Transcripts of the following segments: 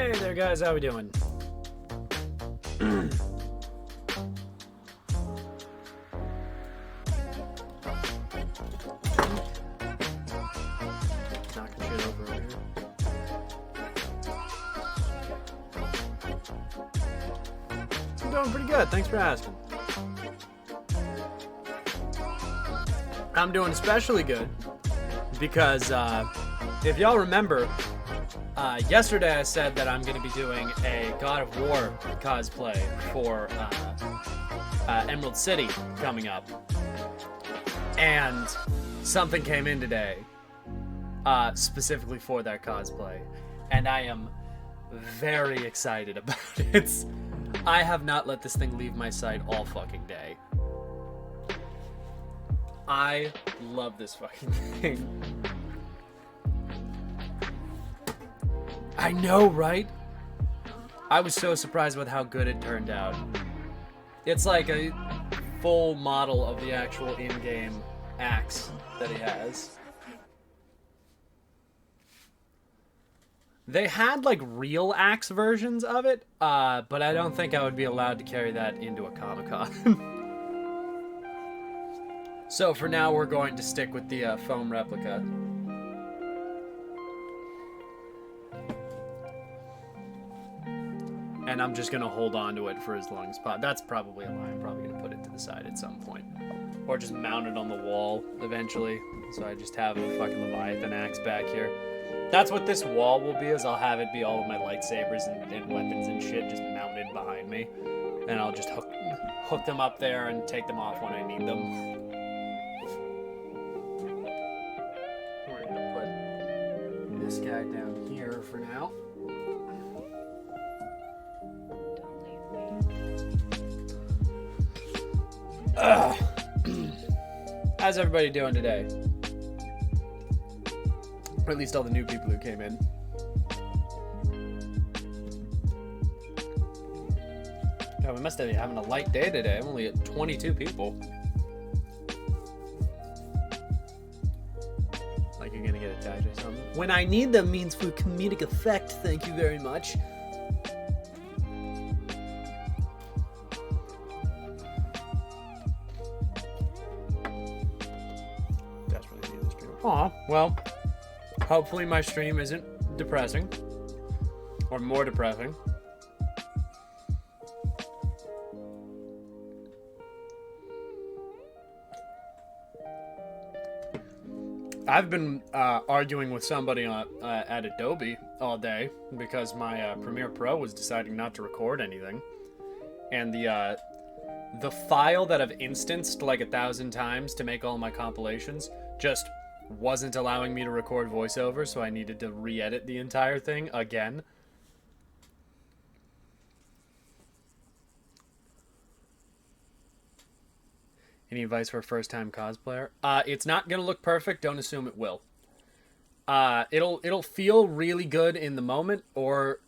Hey there, guys. How we doing? Knocking shit over here. I'm doing pretty good. Thanks for asking. I'm doing especially good because if y'all remember, yesterday I said that I'm going to be doing a God of War cosplay for Emerald City coming up. And something came in today specifically for that cosplay. And I am very excited about it. I have not let this thing leave my sight all fucking day. I love this fucking thing. I know, right? I was so surprised with how good it turned out. It's like a full model of the actual in-game axe that he has. They had like real axe versions of it, but I don't think I would be allowed to carry that into a Comic-Con. So for now, we're going to stick with the foam replica. And I'm just going to hold on to it for as long as possible. That's probably a lie. I'm probably going to put it to the side at some point. Or just mount it on the wall eventually. So I just have a fucking Leviathan axe back here. That's what this wall will be, is I'll have it be all of my lightsabers and weapons and shit just mounted behind me. And I'll just hook them up there and take them off when I need them. We're going to put this guy down here for now. How's everybody doing today? Or at least all the new people who came in. Yeah, we must be having a light day today. I'm only at 22 people. Like you're gonna get attacked or something. When I need them means for comedic effect, thank you very much. Aw, well, hopefully my stream isn't depressing. Or more depressing. I've been arguing with somebody at Adobe all day because my Premiere Pro was deciding not to record anything. And the file that I've instanced like 1,000 times to make all my compilations just wasn't allowing me to record voiceover, so I needed to re-edit the entire thing again. Any advice for a first-time cosplayer? It's not gonna look perfect. Don't assume it will. It'll feel really good in the moment, or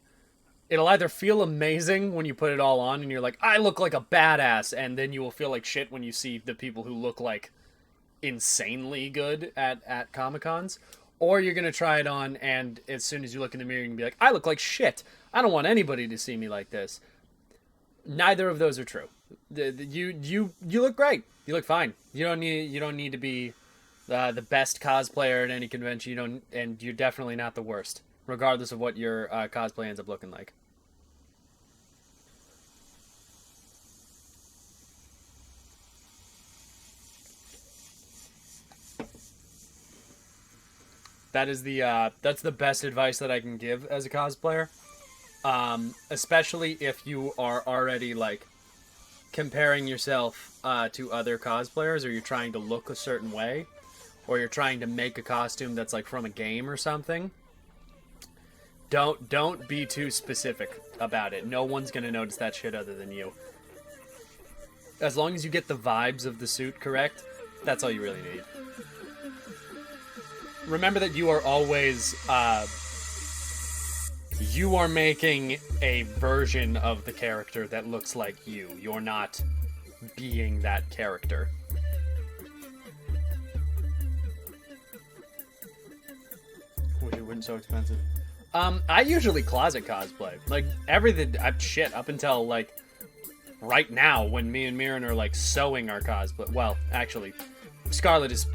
it'll either feel amazing when you put it all on and you're like, I look like a badass, and then you will feel like shit when you see the people who look like insanely good at Comic-Cons, or you're gonna try it on and as soon as you look in the mirror you can be like, I look like shit. I don't want anybody to see me like this. Neither of those are true. You look great. You look fine. You don't need to be the best cosplayer at any convention. And you're definitely not the worst, regardless of what your cosplay ends up looking like. That is that's the best advice that I can give as a cosplayer. Especially if you are already like comparing yourself to other cosplayers, or you're trying to look a certain way, or you're trying to make a costume that's like from a game or something. Don't be too specific about it. No one's gonna notice that shit other than you. As long as you get the vibes of the suit correct, that's all you really need. Remember that you are always, you are making a version of the character that looks like you. You're not being that character. Wish it wasn't so expensive. I usually closet cosplay. Like, everything, shit, up until, like, right now, when me and Mirren are, like, sewing our cosplay. Well, actually, Scarlett is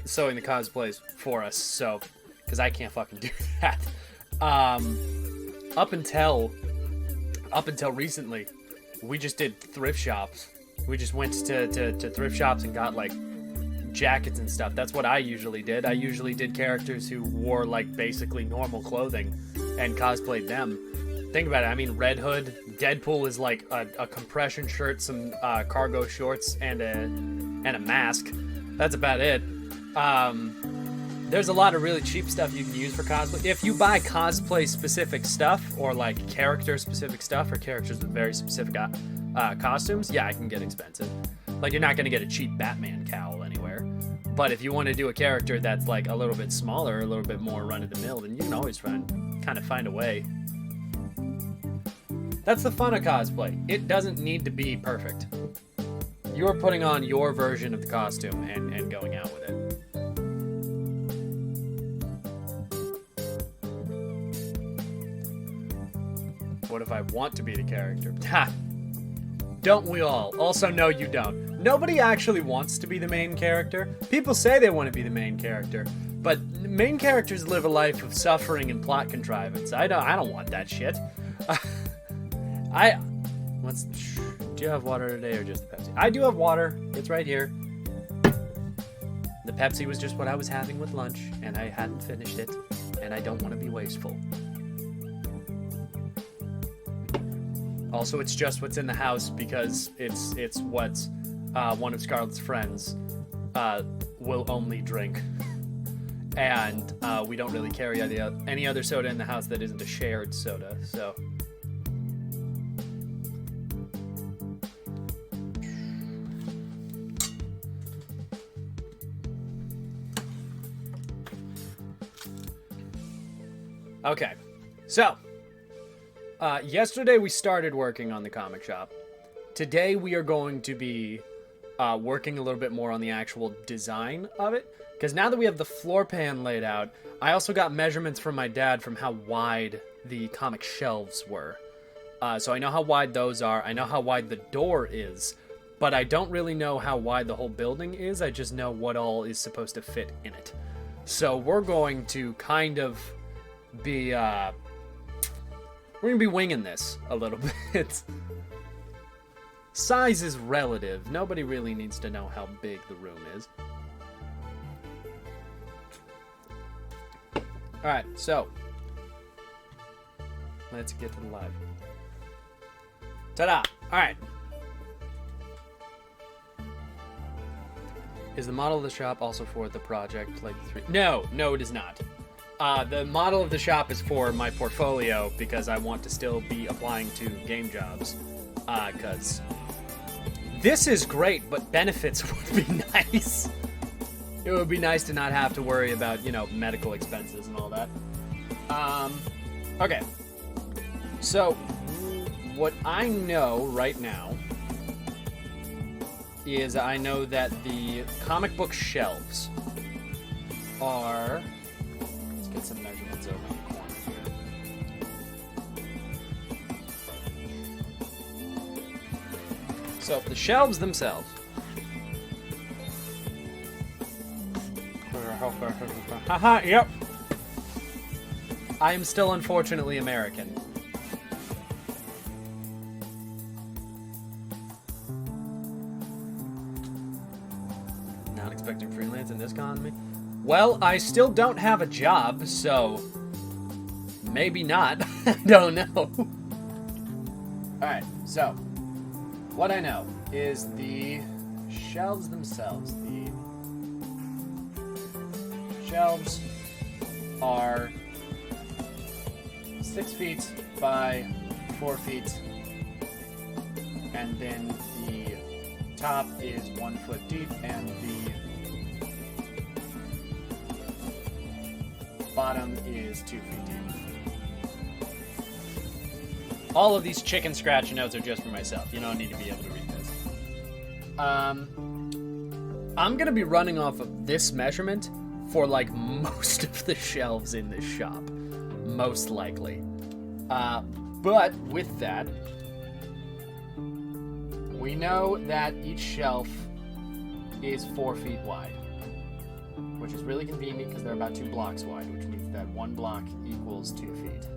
sewing the cosplays for us, so, because I can't fucking do that. Up until recently, we just did thrift shops. We just went to thrift shops and got, like, jackets and stuff. That's what I usually did. I usually did characters who wore like basically normal clothing and cosplayed them. Think about it. I mean, Red Hood, Deadpool is like a compression shirt, some cargo shorts, and a mask. That's about it. There's a lot of really cheap stuff you can use for cosplay. If you buy cosplay-specific stuff, or like character-specific stuff, or characters with very specific costumes, yeah, it can get expensive. Like, you're not going to get a cheap Batman cowl anywhere. But if you want to do a character that's like a little bit smaller, a little bit more run-of-the-mill, then you can always kind of find a way. That's the fun of cosplay. It doesn't need to be perfect. You're putting on your version of the costume and going out with it. What if I want to be the character? Ha! Don't we all? Also, no, you don't. Nobody actually wants to be the main character. People say they want to be the main character, but main characters live a life of suffering and plot contrivance. I don't want that shit. Do you have water today or just the Pepsi? I do have water. It's right here. The Pepsi was just what I was having with lunch, and I hadn't finished it, and I don't want to be wasteful. Also, it's just what's in the house because it's what one of Scarlett's friends will only drink. And we don't really carry any other soda in the house that isn't a shared soda, so... Okay, so, yesterday we started working on the comic shop. Today we are going to be working a little bit more on the actual design of it, because now that we have the floor pan laid out, I also got measurements from my dad from how wide the comic shelves were. So I know how wide those are, I know how wide the door is, but I don't really know how wide the whole building is, I just know what all is supposed to fit in it. So we're going to kind of be we're gonna be winging this a little bit. Size is relative. Nobody really needs to know how big the room is. Alright, so let's get to the live. Ta-da! Alright. Is the model of the shop also for the project like 3? No, it is not. The model of the shop is for my portfolio because I want to still be applying to game jobs. Because this is great, but benefits would be nice. It would be nice to not have to worry about, medical expenses and all that. Okay. So, what I know right now is I know that the comic book shelves are... Get some measurements over in the corner here. So the shelves themselves. Haha, yep. I am still unfortunately American. Not expecting freelance in this economy. Well, I still don't have a job, so maybe not. I don't know. Alright, so what I know is the shelves themselves. The shelves are 6 feet by 4 feet, and then the top is 1 foot deep, and the bottom is 2 feet deep. All of these chicken scratch notes are just for myself. You don't need to be able to read this. I'm gonna be running off of this measurement for like most of the shelves in this shop. Most likely. But with that, we know that each shelf is 4 feet wide. Which is really convenient because they're about 2 blocks wide, which means that 1 block equals 2 feet.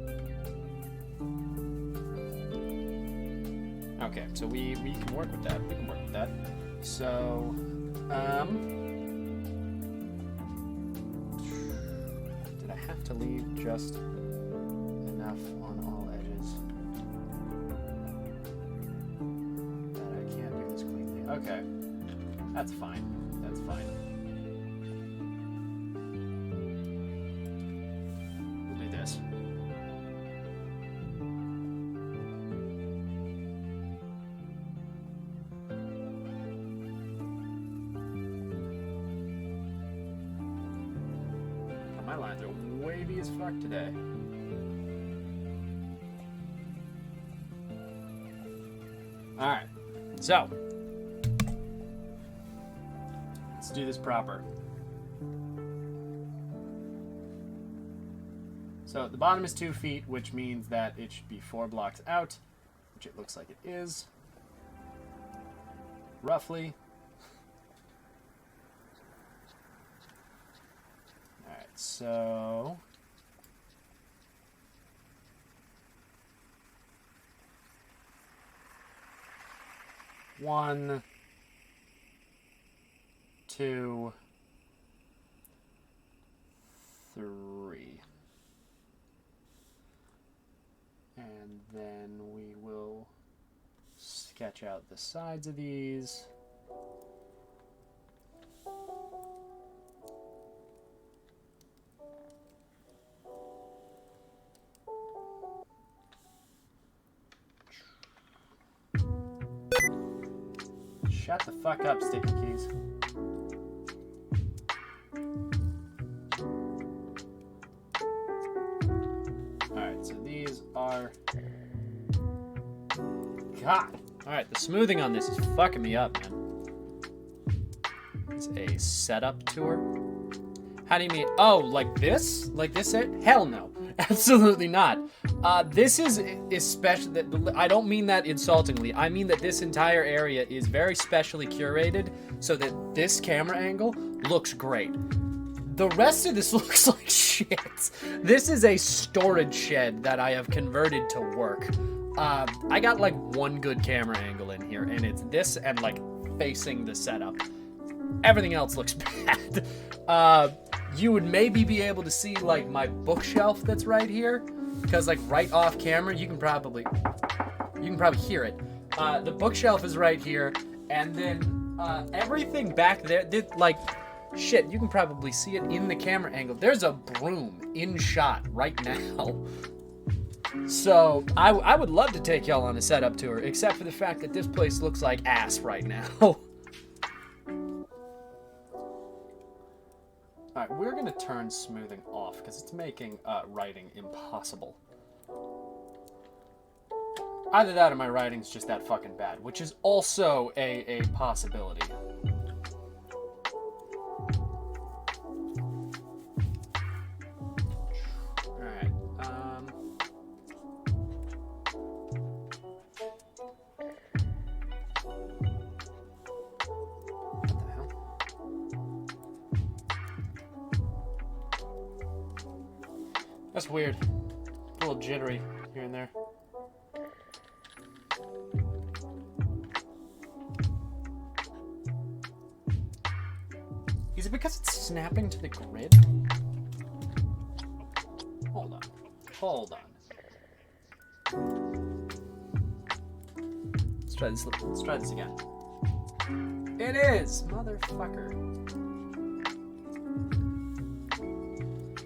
Okay, so we can work with that. So, have to leave just enough on all edges that I can't do this cleanly. Okay, that's fine. That's fine. We'll do this. My lines are wavy as fuck today. Alright, so let's do this proper. So the bottom is 2 feet, which means that it should be 4 blocks out, which it looks like it is. Roughly. Alright, so one, 2, 3. And then we will sketch out the sides of these. Shut the fuck up, sticky keys. Alright, so these are... God! Alright, the smoothing on this is fucking me up, man. It's a setup tour. How do you mean? Oh, like this? Like this? Hell no. Absolutely not. This is especially... I don't mean that insultingly. I mean that this entire area is very specially curated so that this camera angle looks great. The rest of this looks like shit. This is a storage shed that I have converted to work. I got like one good camera angle in here, and it's this and like facing the setup. Everything else looks bad. You would maybe be able to see like my bookshelf that's right here, because like right off camera you can probably hear it. The bookshelf is right here, and then everything back there, like shit, you can probably see it in the camera angle. There's a broom in shot right now. So I would love to take y'all on a setup tour, except for the fact that this place looks like ass right now. Alright, we're going to turn smoothing off because it's making writing impossible. Either that or my writing's just that fucking bad, which is also a possibility. Alright, that's weird. A little jittery here and there. Is it because it's snapping to the grid? Hold on. Hold on. Let's try this. Let's try this again. It is! Motherfucker.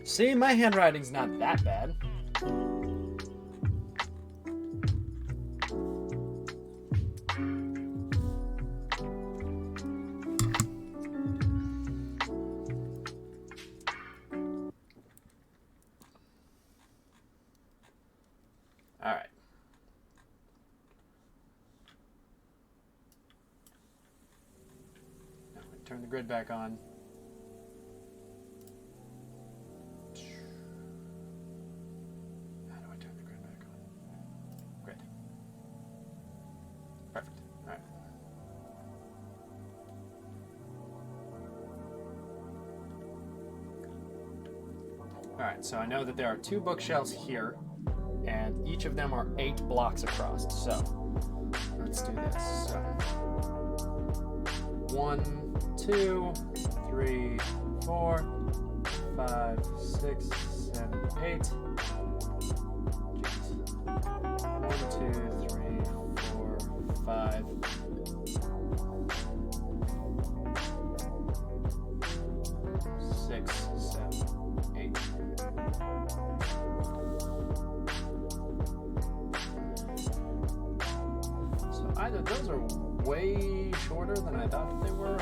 See, my handwriting's not that bad. All right. Now we turn the grid back on. Alright, so I know that there are 2 bookshelves here, and each of them are 8 blocks across. So, let's do this. So, 1, 2, 3, 4, 5, 6, 7, 8. Jeez. 1, 2, 3, 4, 5. 6, 7, 8. So either those are way shorter than I thought that they were.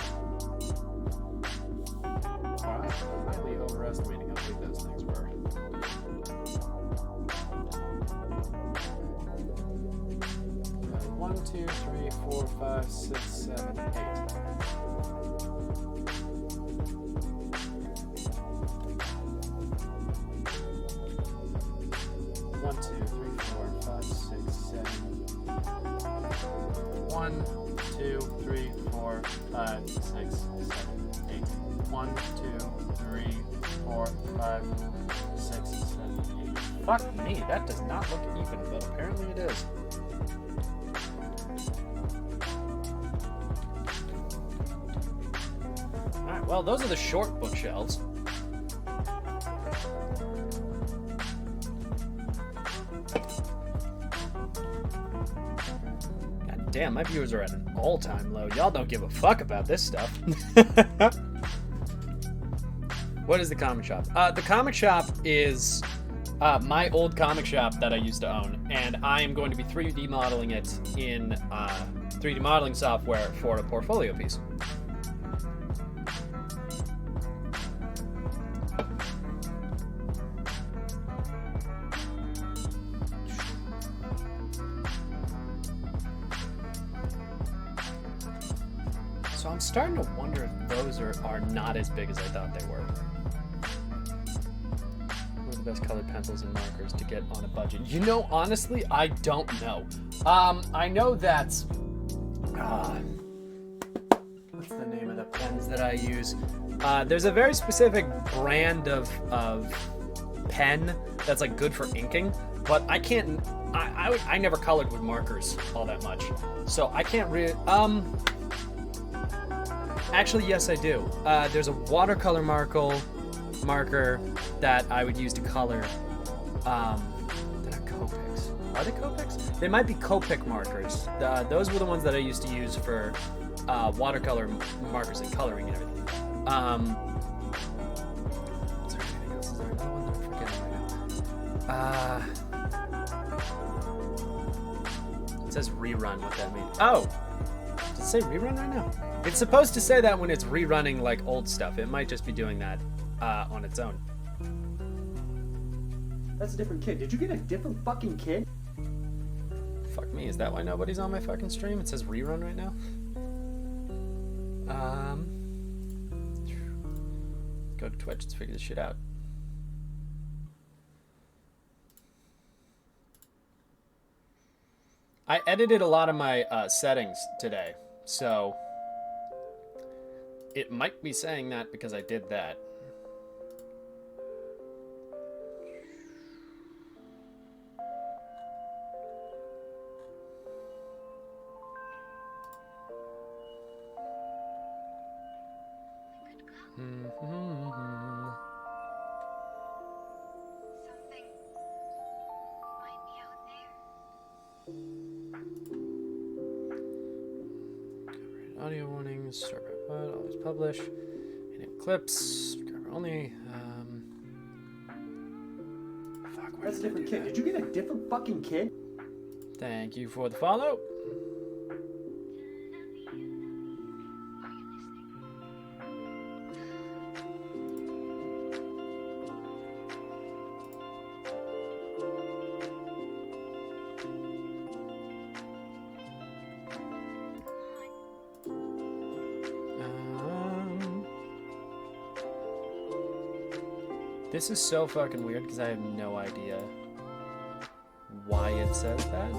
Wow, I'm highly overestimating how big those things were. One, two, three, 4, 5, 6, 7, 8. 1, 2, 3, 4, 5, 6, 7. 1, 2, 3, 4, 5, 6, 7, 8. 1, 2, 3, 4, 5, 6, 7, 8. Fuck me, that does not look even, but apparently it is. Alright, well, those are the short bookshelves. God damn, my viewers are at an all-time low. Y'all don't give a fuck about this stuff. What is the comic shop? The comic shop is my old comic shop that I used to own, and I am going to be 3D modeling it in 3D modeling software for a portfolio piece. So I'm starting to wonder if those are not as big as I thought they were. What are the best colored pencils and markers to get on a budget? You know, honestly, I don't know. I know that... what's the name of the pens that I use? There's a very specific brand of pen that's like good for inking, but I can't... I never colored with markers all that much, so I can't really... Actually, yes, I do. There's a watercolor marker that I would use to color. They're not Copics. Are they Copics? They might be Copic markers. Those were the ones that I used to use for watercolor markers and coloring and everything. Is there anything else? Is there another one that I'm forgetting right now? It says rerun. What that means? Oh! Does it say rerun right now? It's supposed to say that when it's rerunning like old stuff. It might just be doing that on its own. That's a different kid. Did you get a different fucking kid? Fuck me, is that why nobody's on my fucking stream? It says rerun right now? Go to Twitch, let's figure this shit out. I edited a lot of my settings today, so it might be saying that because I did that. Audio warnings, start by what, always publish, enable clips, subscriber only, fuck, That's a different kid. Did you get a different fucking kid? Thank you for the follow. This is so fucking weird because I have no idea why it says that.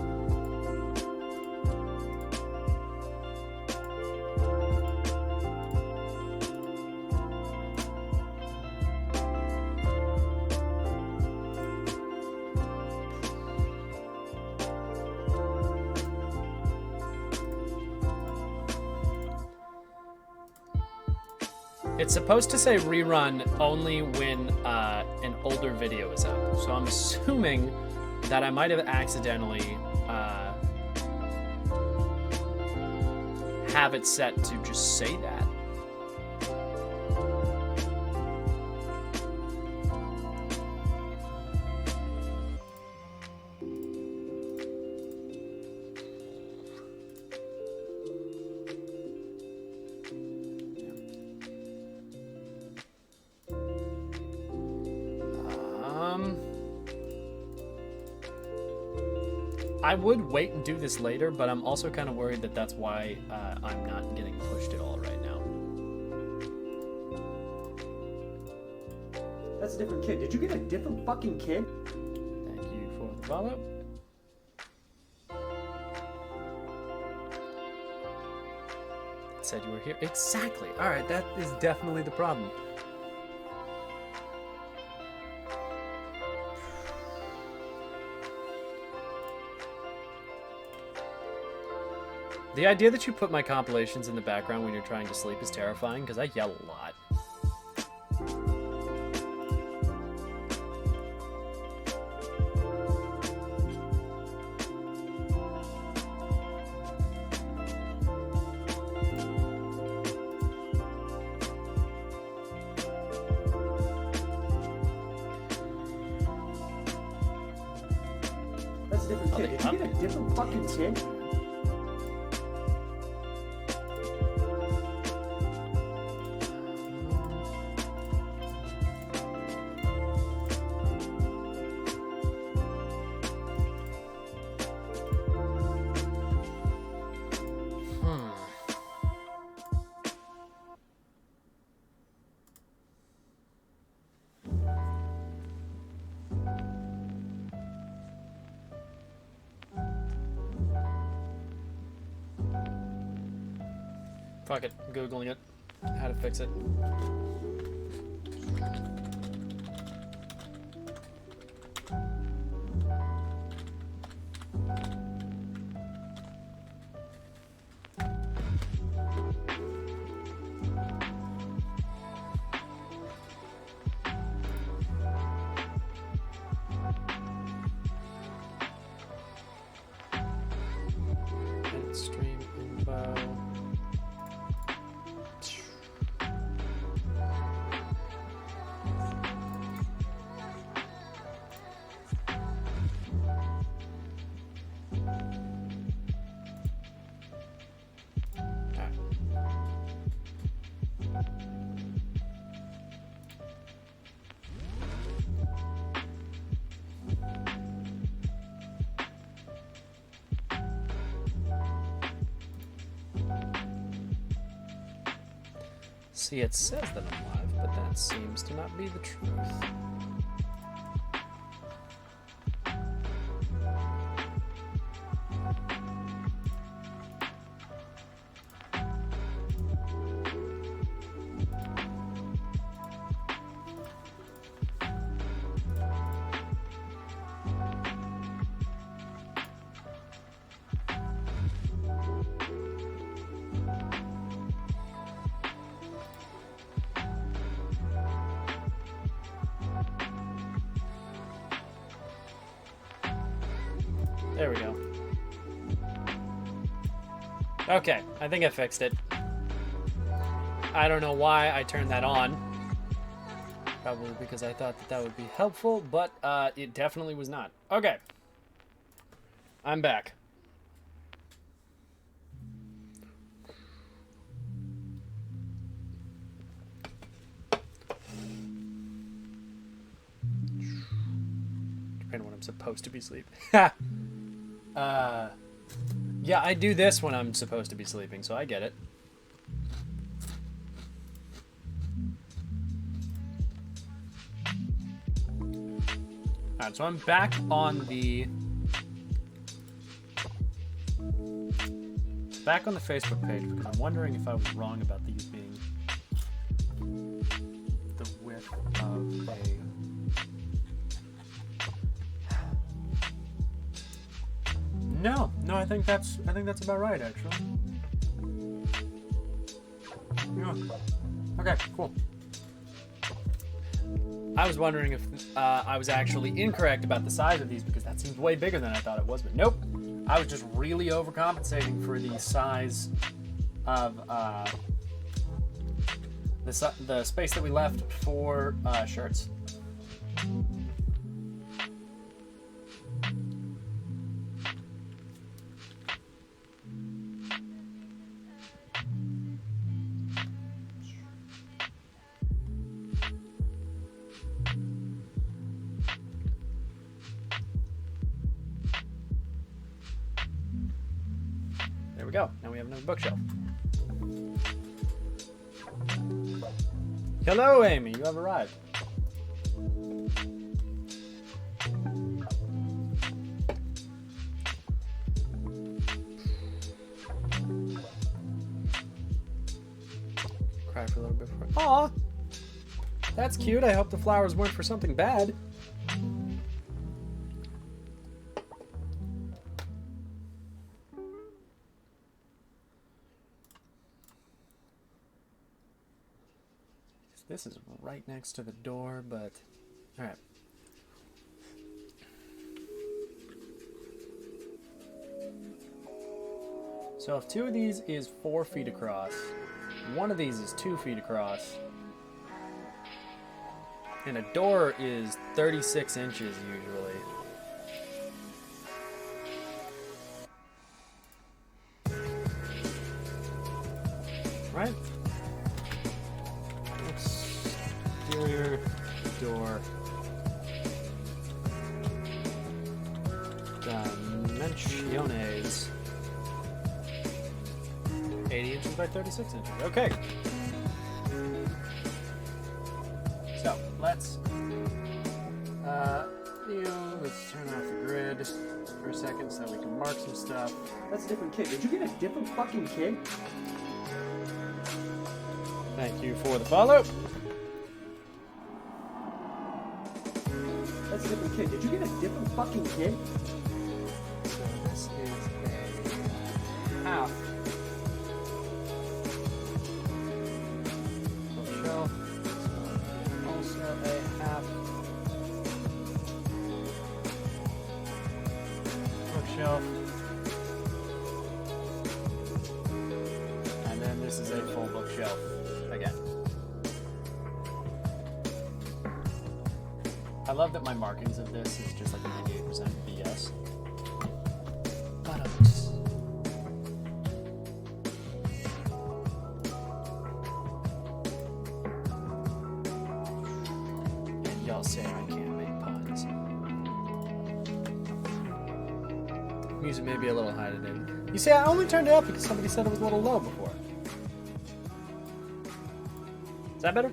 It's supposed to say rerun only when an older video is up. So I'm assuming that I might have accidentally have it set to just say that. I would wait and do this later, but I'm also kind of worried that that's why I'm not getting pushed at all right now. That's a different kid. Did you get a different fucking kid? Thank you for the follow. It said you were here. Exactly. All right, that is definitely the problem. The idea that you put my compilations in the background when you're trying to sleep is terrifying, because I yell a lot. That's a different kid. Did you get a different fucking kid? Fuck it, Googling it. How to fix it. Stream info. See, it says that I'm live, but that seems to not be the truth. There we go. Okay, I think I fixed it. I don't know why I turned that on. Probably because I thought that that would be helpful, but it definitely was not. Okay. I'm back. Depending on when I'm supposed to be sleeping. Yeah, I do this when I'm supposed to be sleeping, so I get it. Alright, so I'm back on the Facebook page because I'm wondering if I was wrong about these being the width of a... No, I think that's about right, actually. Yeah. Okay, cool. I was wondering if I was actually incorrect about the size of these because that seems way bigger than I thought it was, but nope. I was just really overcompensating for the size of the space that we left for shirts. There we go. Now we have another bookshelf. Hello, Amy. You have arrived. Cry for a little bit before. Aw! That's cute. I hope the flowers weren't for something bad. This is right next to the door, but... Alright. So if two of these is 4 feet across, one of these is 2 feet across, and a door is 36 inches usually. Right? Exterior door. Dimensiones. 80 inches by 36 inches. Okay. So, let's let's turn off the grid for a second so we can mark some stuff. That's a different kid. Did you get a different fucking kid? Thank you for the follow. That's a different kid. Did you get a different fucking kid? So this is a half bookshelf. Also a half bookshelf. And then this is a full bookshelf again. I love that my markings of this is just like 98% BS. But and y'all say I can't make puns. Music may be a little high today. You see, I only turned it up because somebody said it was a little low before. Is that better?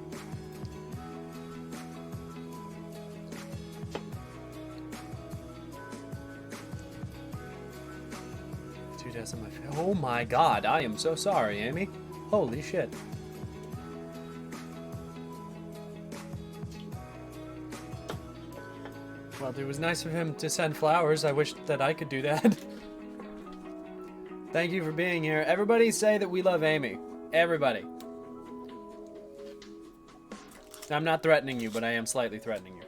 On my face. Oh my god, I am so sorry, Amy. Holy shit. Well, it was nice of him to send flowers. I wish that I could do that. Thank you for being here. Everybody say that we love Amy. Everybody. I'm not threatening you, but I am slightly threatening you.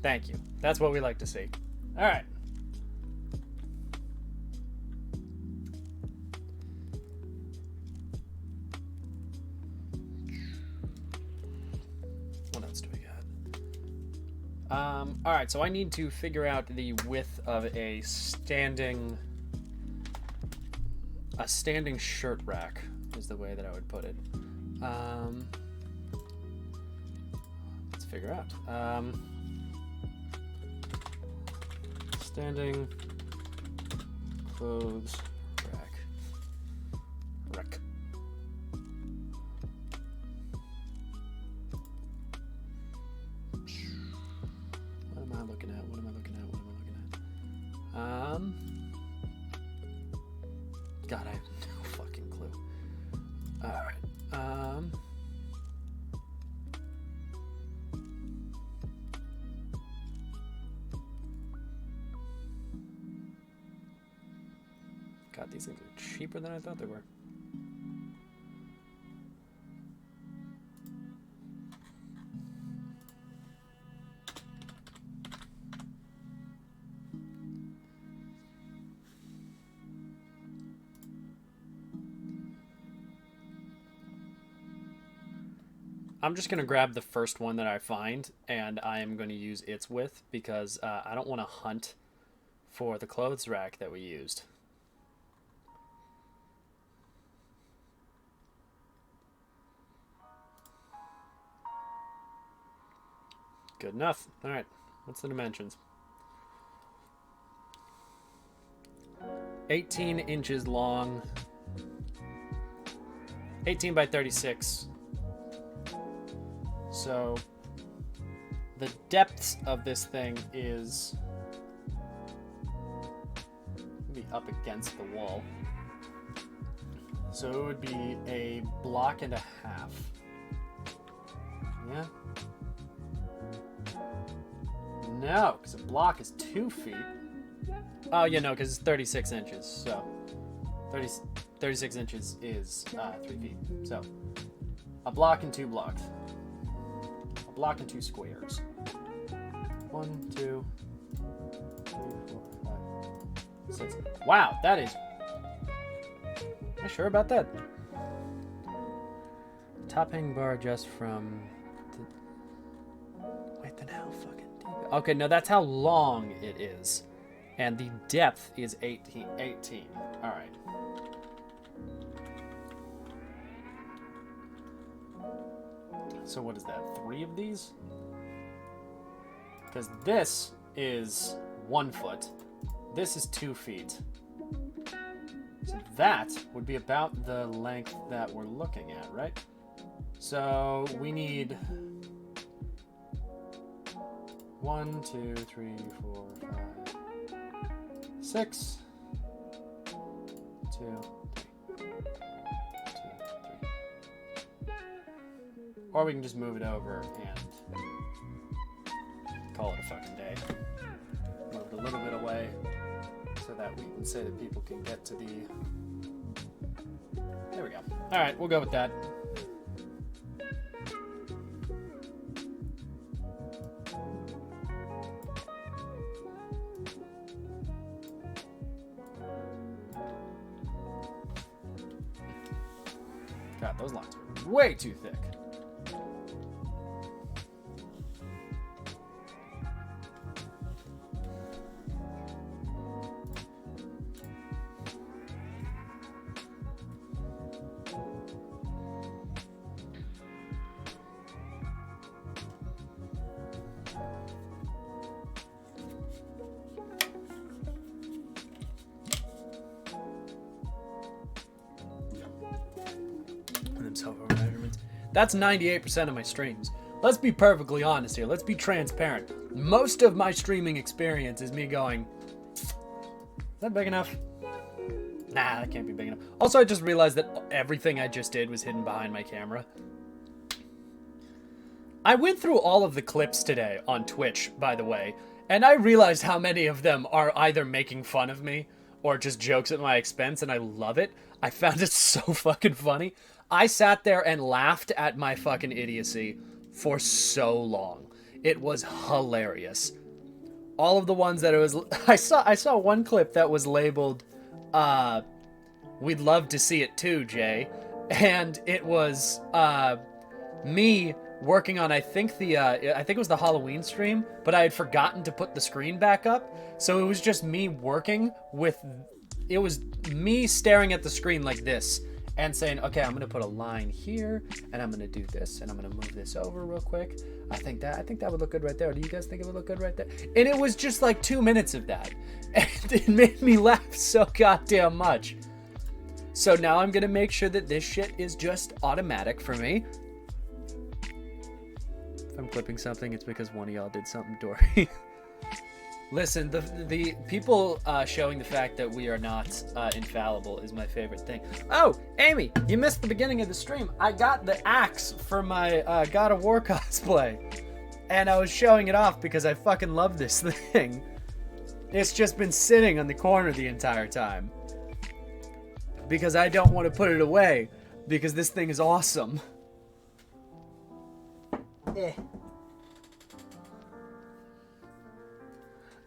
Thank you. That's what we like to see. All right. What else do we got? All right, so I need to figure out the width of a standing A standing shirt rack is the way that I would put it. Let's figure out. Standing clothes rack. Rack. What am I looking at? What am I looking at? What am I looking at? God, I have no fucking clue. Alright. God, these things are cheaper than I thought they were. I'm just going to grab the first one that I find, and I am going to use its width because I don't want to hunt for the clothes rack that we used. Good enough. All right. What's the dimensions? 18 inches long. 18 by 36. So the depths of this thing is be up against the wall. So it would be a block and a half. Yeah. No, because a block is 2 feet. Oh, yeah, no, because it's 36 inches. So 36 inches is 3 feet. So a block and 2 blocks. A block and 2 squares. 1, 2, 3, 4, 5, 6. Wow, that is... Am I sure about that? Top hanging bar just from... Wait, then how fucking deep? Okay, no, that's how long it is. And the depth is 18. All right. So what is that? 3 of these? Because this is 1 foot. This is 2 feet. So that would be about the length that we're looking at, right? So we need 1, 2, 3, 4, 5, 6, 2, 3, 2, 3. Or we can just move it over and call it a fucking day. Move it a little bit away so that we can say that people can get to the... There we go. All right, we'll go with that. God, those lines are way too thick. That's 98% of my streams. Let's be perfectly honest here. Let's be transparent. Most of my streaming experience is me going, is that big enough? Nah, that can't be big enough. Also, I just realized that everything I just did was hidden behind my camera. I went through all of the clips today on Twitch, by the way, and I realized how many of them are either making fun of me or just jokes at my expense, and I love it. I found it so fucking funny. I sat there and laughed at my fucking idiocy for so long. It was hilarious. All of the ones that it was... I saw one clip that was labeled, we'd love to see it too, Jay. And it was me working on, I think it was the Halloween stream, but I had forgotten to put the screen back up. So it was just me working with it was me staring at the screen like this and saying, okay, I'm gonna put a line here, and I'm gonna do this, and I'm gonna move this over real quick. I think that would look good right there. Do you guys think it would look good right there? And it was just like 2 minutes of that, and it made me laugh so goddamn much. So now I'm gonna make sure that this shit is just automatic for me. If I'm clipping something, it's because one of y'all did something dorky. Listen, the people showing the fact that we are not infallible is my favorite thing. Oh, Amy, you missed the beginning of the stream. I got the axe for my God of War cosplay, and I was showing it off because I fucking love this thing. It's just been sitting on the corner the entire time because I don't want to put it away because this thing is awesome. Eh.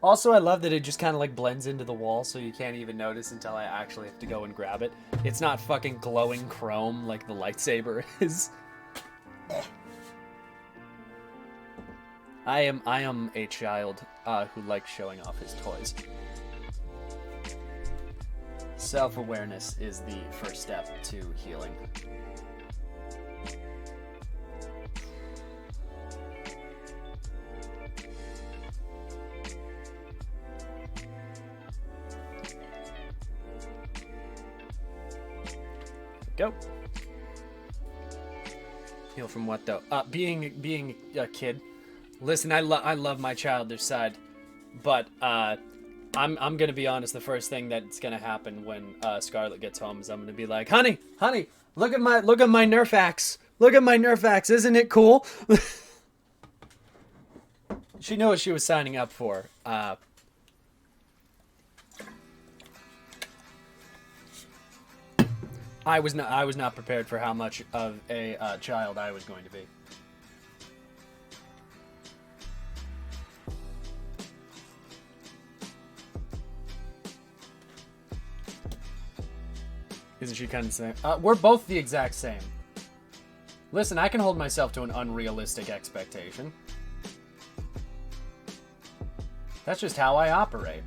Also, I love that it just kind of like blends into the wall, so you can't even notice until I actually have to go and grab it. It's not fucking glowing chrome like the lightsaber is. I am a child who likes showing off his toys. Self-awareness is the first step to healing. Go. Heal from what though? Being a kid. Listen, I love my childish side, but I'm gonna be honest. The first thing that's gonna happen when Scarlet gets home is I'm gonna be like, honey, look at my Nerf axe. Look at my Nerf axe. Isn't it cool? She knew what she was signing up for. I was not prepared for how much of a child I was going to be. Isn't she kind of the same? We're both the exact same. Listen, I can hold myself to an unrealistic expectation. That's just how I operate.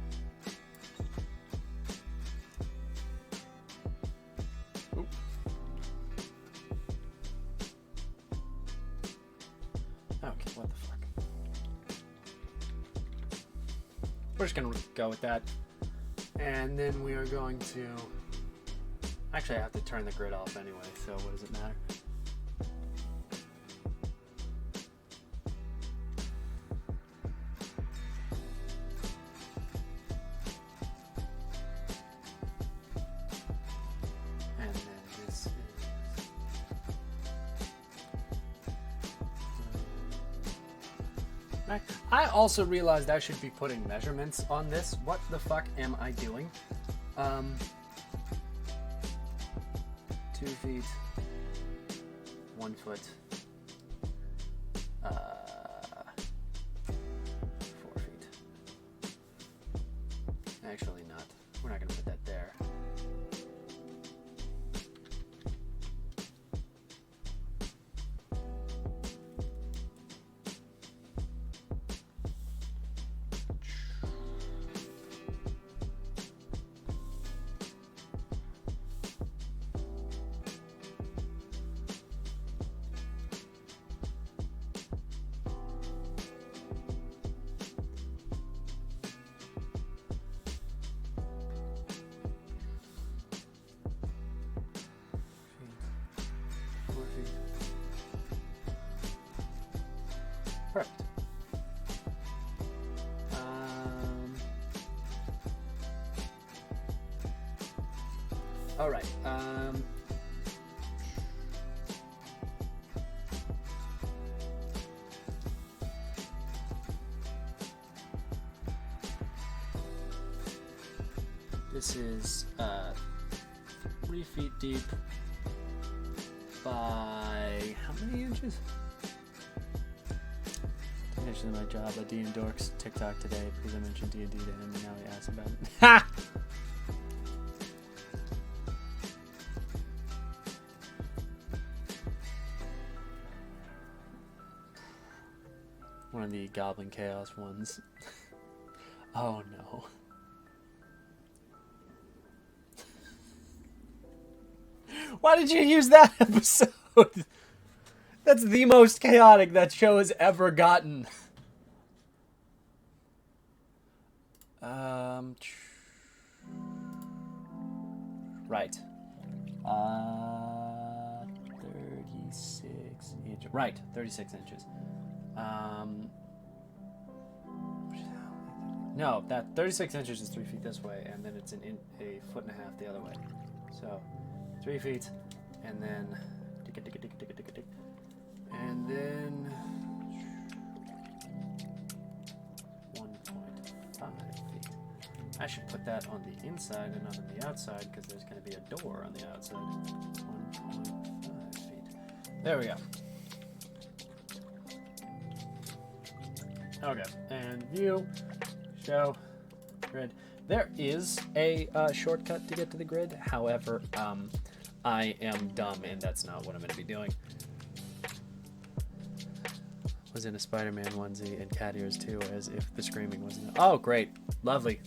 Okay, what the fuck? We're just gonna go with that. And then we are going to... Actually, I have to turn the grid off anyway, so what does it matter? And then this is... I also realized I should be putting measurements on this. What the fuck am I doing? 2 feet, 1 foot, 4 feet. Actually not. We're not gonna put that there. Perfect. All right. This is 3 feet deep by how many inches? I mentioned my job at D and Dorks TikTok today because I mentioned D&D to him and now he asked about it. Ha! One of the Goblin Chaos ones. Oh no. Why did you use that episode? That's the most chaotic that show has ever gotten. Right. 36 inches. Right, 36 inches. No, that 36 inches is 3 feet this way, and then it's a foot and a half the other way. So, 3 feet, and then, and then 1.5 feet. I should put that on the inside and not on the outside, because there's going to be a door on the outside. 1.5 feet. There we go. Okay, and view. Show grid. There is a shortcut to get to the grid. However, I am dumb, and that's not what I'm going to be doing. Was in a Spider-Man onesie and cat ears too, as if the screaming wasn't. Oh, great, lovely,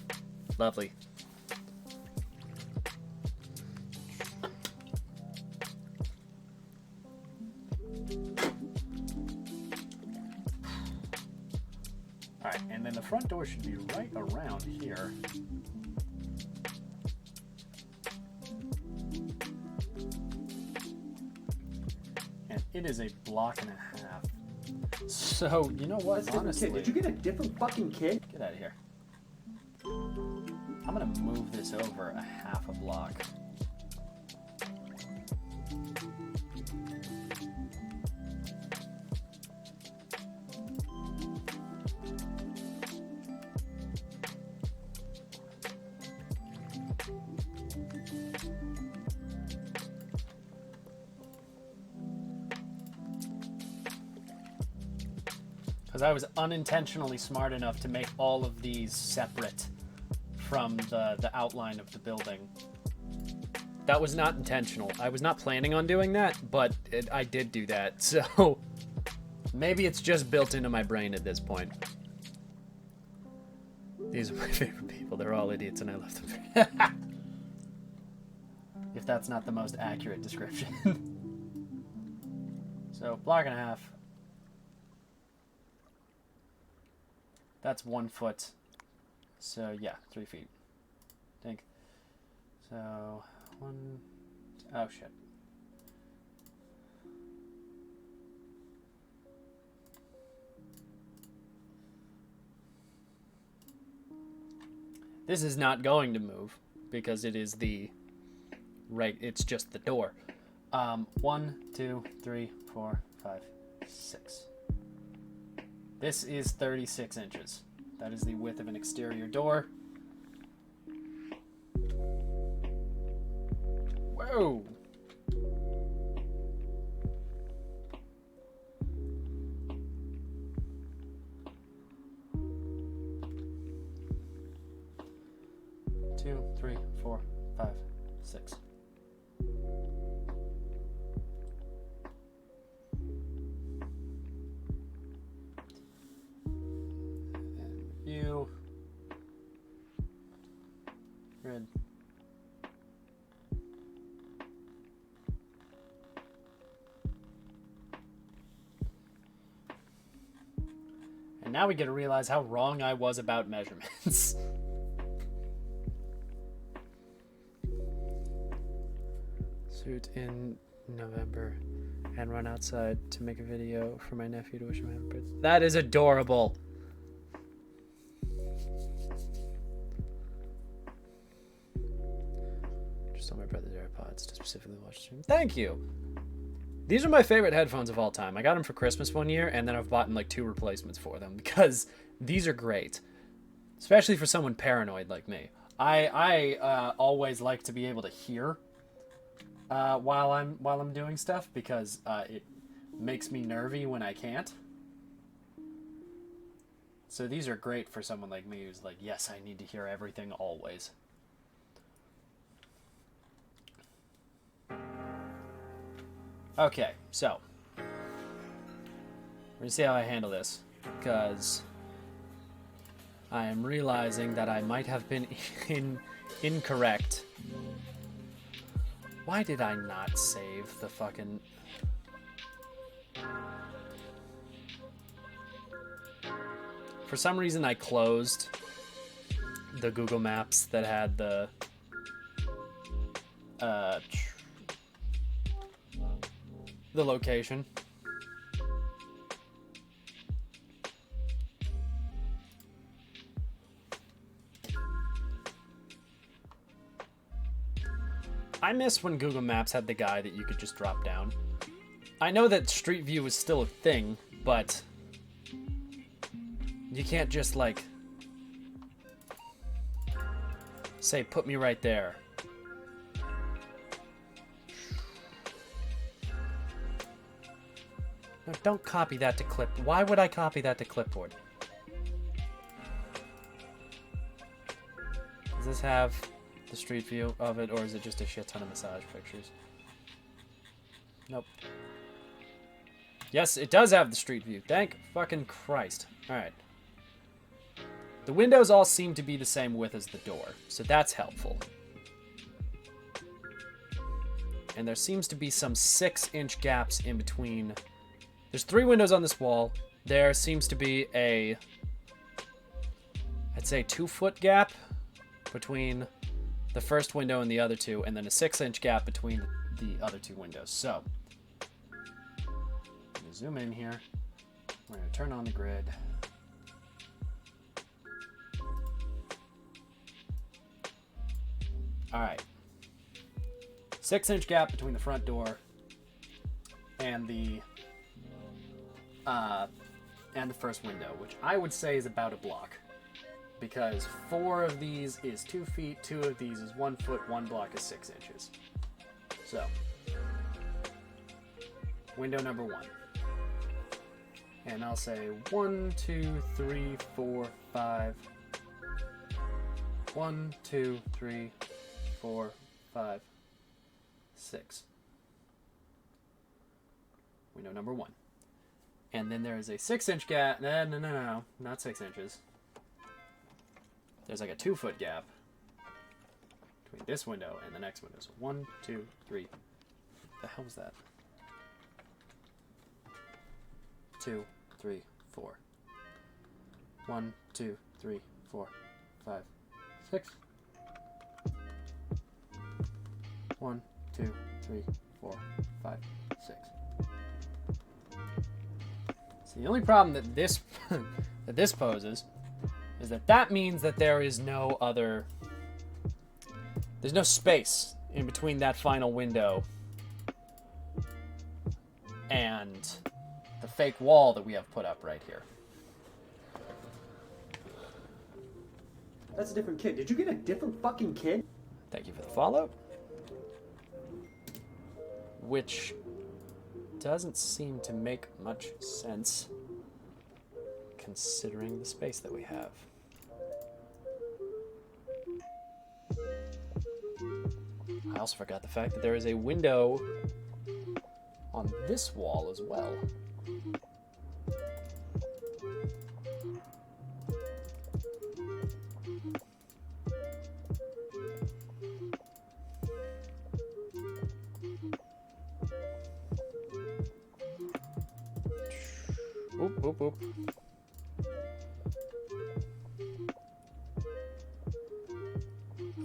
lovely. Alright, and then the front door should be right around here. And it is a block and a half. So, you know what, honestly... Did you get a different fucking kid? Get out of here. I'm gonna move this over a half a block. Because I was unintentionally smart enough to make all of these separate from the outline of the building. That was not intentional. I was not planning on doing that, but I did do that. So maybe it's just built into my brain at this point. These are my favorite people. They're all idiots and I love them. If that's not the most accurate description. So block and a half. That's 1 foot. So yeah, 3 feet. I think. So oh shit. This is not going to move because it is it's just the door. 1, 2, 3, 4, 5, 6. This is 36 inches. That is the width of an exterior door. Whoa! Two, 3, 4, 5, 6. View. Grid. And now we get to realize how wrong I was about measurements. Suit in November and run outside to make a video for my nephew to wish him happy birthday. That is adorable. Just on my brother's AirPods to specifically watch the stream. Thank you. These are my favorite headphones of all time. I got them for Christmas one year, and then I've bought like 2 replacements for them because these are great, especially for someone paranoid like me. I always like to be able to hear while I'm doing stuff because it makes me nervy when I can't. So these are great for someone like me who's like, yes, I need to hear everything always. Okay, so we're gonna see how I handle this because I am realizing that I might have been incorrect Why did I not save the fucking... For some reason, I closed the Google Maps that had the location. I miss when Google Maps had the guy that you could just drop down. I know that Street View is still a thing, but you can't just, like, say, put me right there. No, don't copy that to clip. Why would I copy that to clipboard? Does this have the Street View of it, or is it just a shit ton of massage pictures? Nope. Yes, it does have the Street View. Thank fucking Christ. Alright. The windows all seem to be the same width as the door, so that's helpful. And there seems to be some 6-inch gaps in between. There's 3 windows on this wall. There seems to be a, I'd say, 2-foot gap between the first window and the other two, and then a 6-inch gap between the other 2 windows. So, I'm gonna zoom in here. We're gonna turn on the grid. All right. 6-inch gap between the front door and the first window, which I would say is about a block, because 4 of these is 2 feet, 2 of these is 1 foot, 1 block is 6 inches. So, window number 1. And I'll say 1, 2, 3, 4, 5. 1, 2, 3, 4, 5, 6. Window number 1. And then there is a 6-inch gap. No, not 6 inches. There's like a 2-foot gap between this window and the next window. So 1, 2, 3. What the hell was that? 2, 3, 4. 1, 2, 3, 4, 5, 6. 1, 2, 3, 4, 5, 6. So the only problem that this that this poses is that means that there is no other. There's no space in between that final window and the fake wall that we have put up right here. That's a different kid. Did you get a different fucking kid? Thank you for the follow. Which doesn't seem to make much sense considering the space that we have. I also forgot the fact that there is a window on this wall as well. Oop, oop, oop.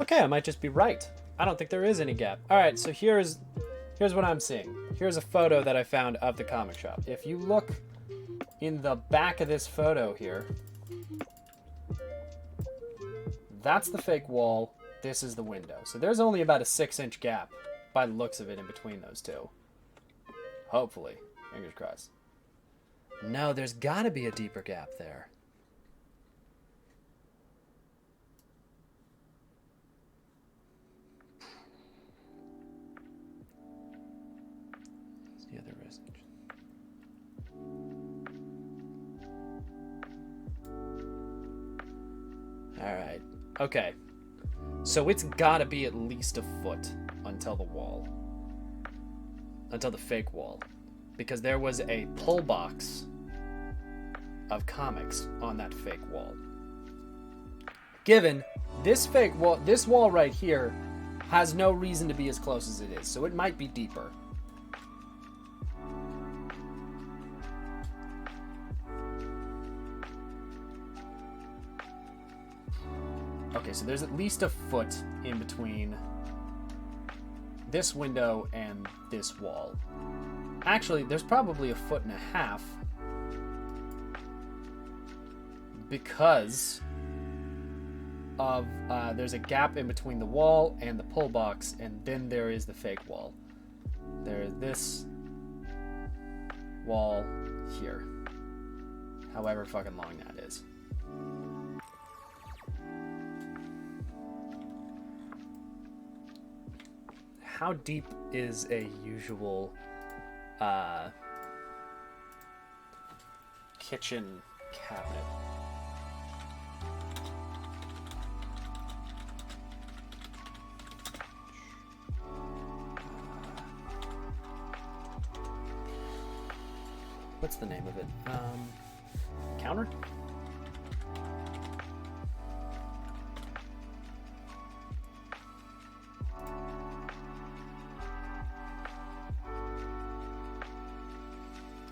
Okay, I might just be right. I don't think there is any gap. All right, so here's what I'm seeing. Here's a photo that I found of the comic shop. If you look in the back of this photo here, that's the fake wall. This is the window. So there's only about a 6-inch gap by the looks of it in between those two. Hopefully. Fingers crossed. No, there's gotta be a deeper gap there. What's the other message? Alright. Okay. So it's gotta be at least a foot until the wall. Until the fake wall. Because there was a pull box of comics on that fake wall. Given this fake wall, this wall right here has no reason to be as close as it is, so it might be deeper. Okay, so there's at least a foot in between this window and this wall. Actually, there's probably a foot and a half because of there's a gap in between the wall and the pull box, and then there is the fake wall. There's this wall here, however fucking long that is. How deep is a usual kitchen cabinet? What's the name of it? Counter?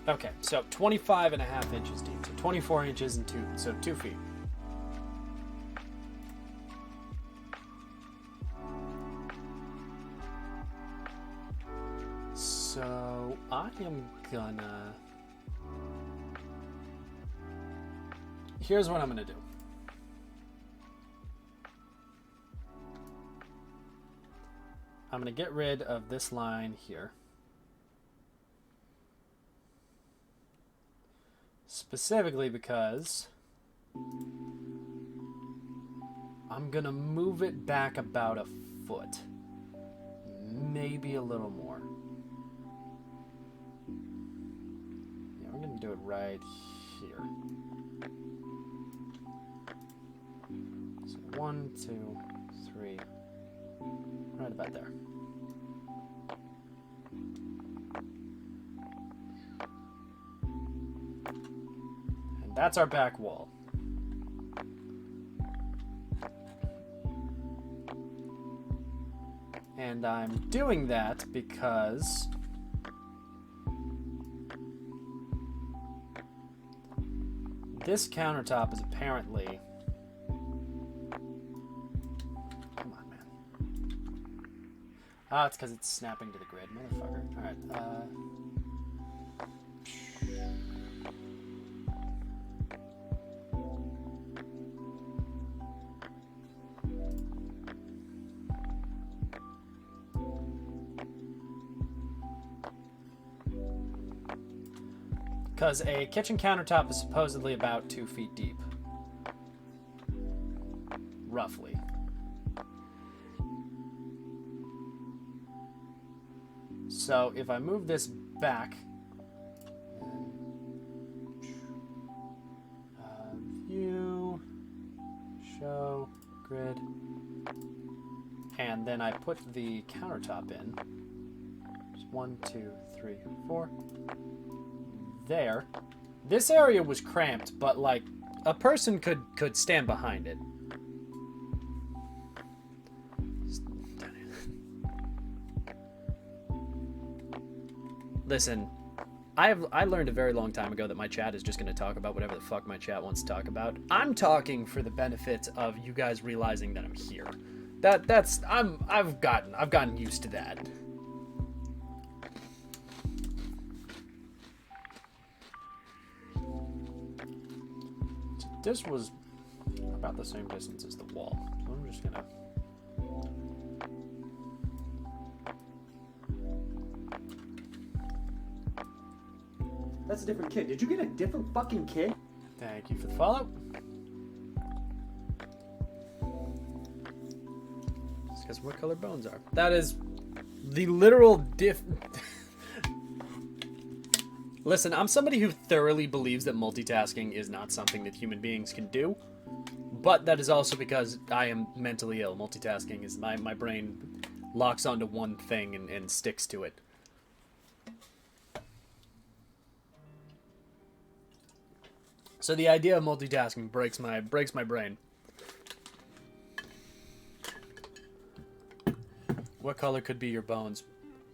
Okay, so 25.5 inches deep, so 24 inches and 2 feet. So I am gonna... Here's what I'm gonna do. I'm gonna get rid of this line here. Specifically because I'm gonna move it back about a foot, maybe a little more. Yeah, we're gonna do it right here. So 1, 2, 3, right about there. That's our back wall. And I'm doing that because this countertop is apparently... Come on, man. Ah, it's because it's snapping to the grid, motherfucker. Alright, because a kitchen countertop is supposedly about 2 feet deep. Roughly. So if I move this back, view, show, grid, and then I put the countertop in. Just 1, 2, 3, 4. There. This area was cramped, but like a person could stand behind it. Listen, I learned a very long time ago that my chat is just going to talk about whatever the fuck my chat wants to talk about. I'm talking for the benefit of you guys realizing that I'm here. I've gotten used to that. This was about the same distance as the wall, so I'm just gonna... That's a different kid. Did you get a different fucking kid? Thank you for the follow. Just because what color bones are. That is the literal Listen, I'm somebody who thoroughly believes that multitasking is not something that human beings can do. But that is also because I am mentally ill. Multitasking is my brain locks onto one thing and sticks to it. So the idea of multitasking breaks my brain. What color could be your bones?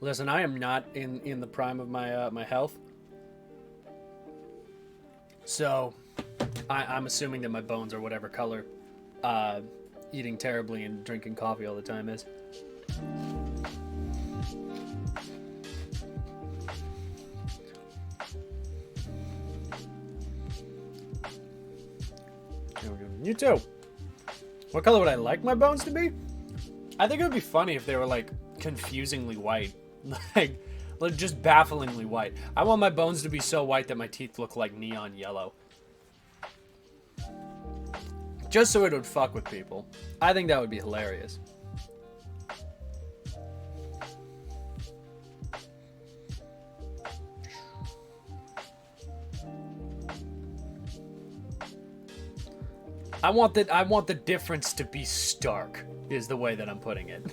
Listen, I am not in the prime of my my health, so I'm assuming that my bones are whatever color eating terribly and drinking coffee all the time is. There we go. You too. What color would I like my bones to be? I think it would be funny if they were like confusingly white. like just bafflingly white. I want my bones to be so white that my teeth look like neon yellow. Just so it would fuck with people. I think that would be hilarious. I want the difference to be stark, is the way that I'm putting it.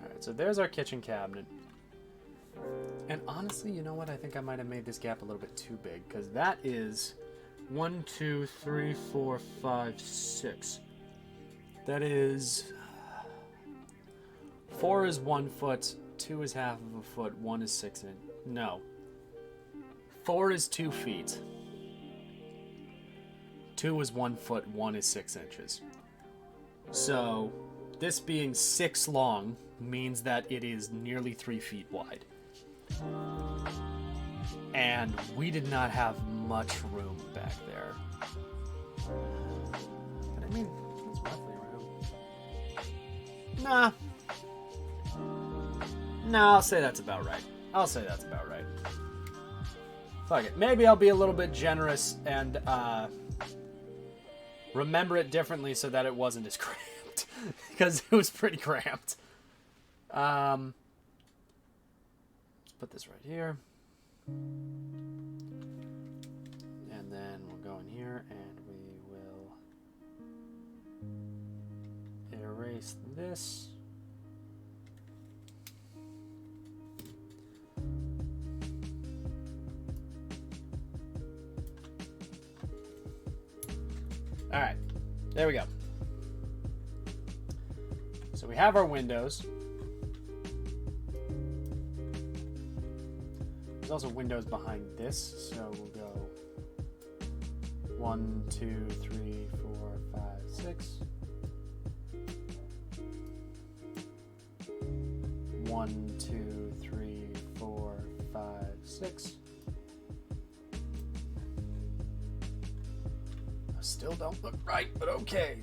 Alright, so there's our kitchen cabinet. And honestly, you know what? I think I might have made this gap a little bit too big, because that is 1, 2, 3, 4, 5, 6. That is 4 is 1 foot, 2 is half of a foot, 1 is 6 inches. No. 4 is 2 feet. 2 is 1 foot, 1 is 6 inches. So, this being 6 long means that it is nearly 3 feet wide. And we did not have much room back there. But I mean, that's roughly around. Nah, I'll say that's about right. Fuck it. Maybe I'll be a little bit generous and remember it differently so that it wasn't as cramped. Because it was pretty cramped. Let's put this right here. And then we'll go in here and we will erase this. All right, there we go. So we have our windows. There's also windows behind this, so we'll go 1, 2, 3, 4, 5, 6. 1, 2, 3, 4, 5, 6. Still don't look right, but okay.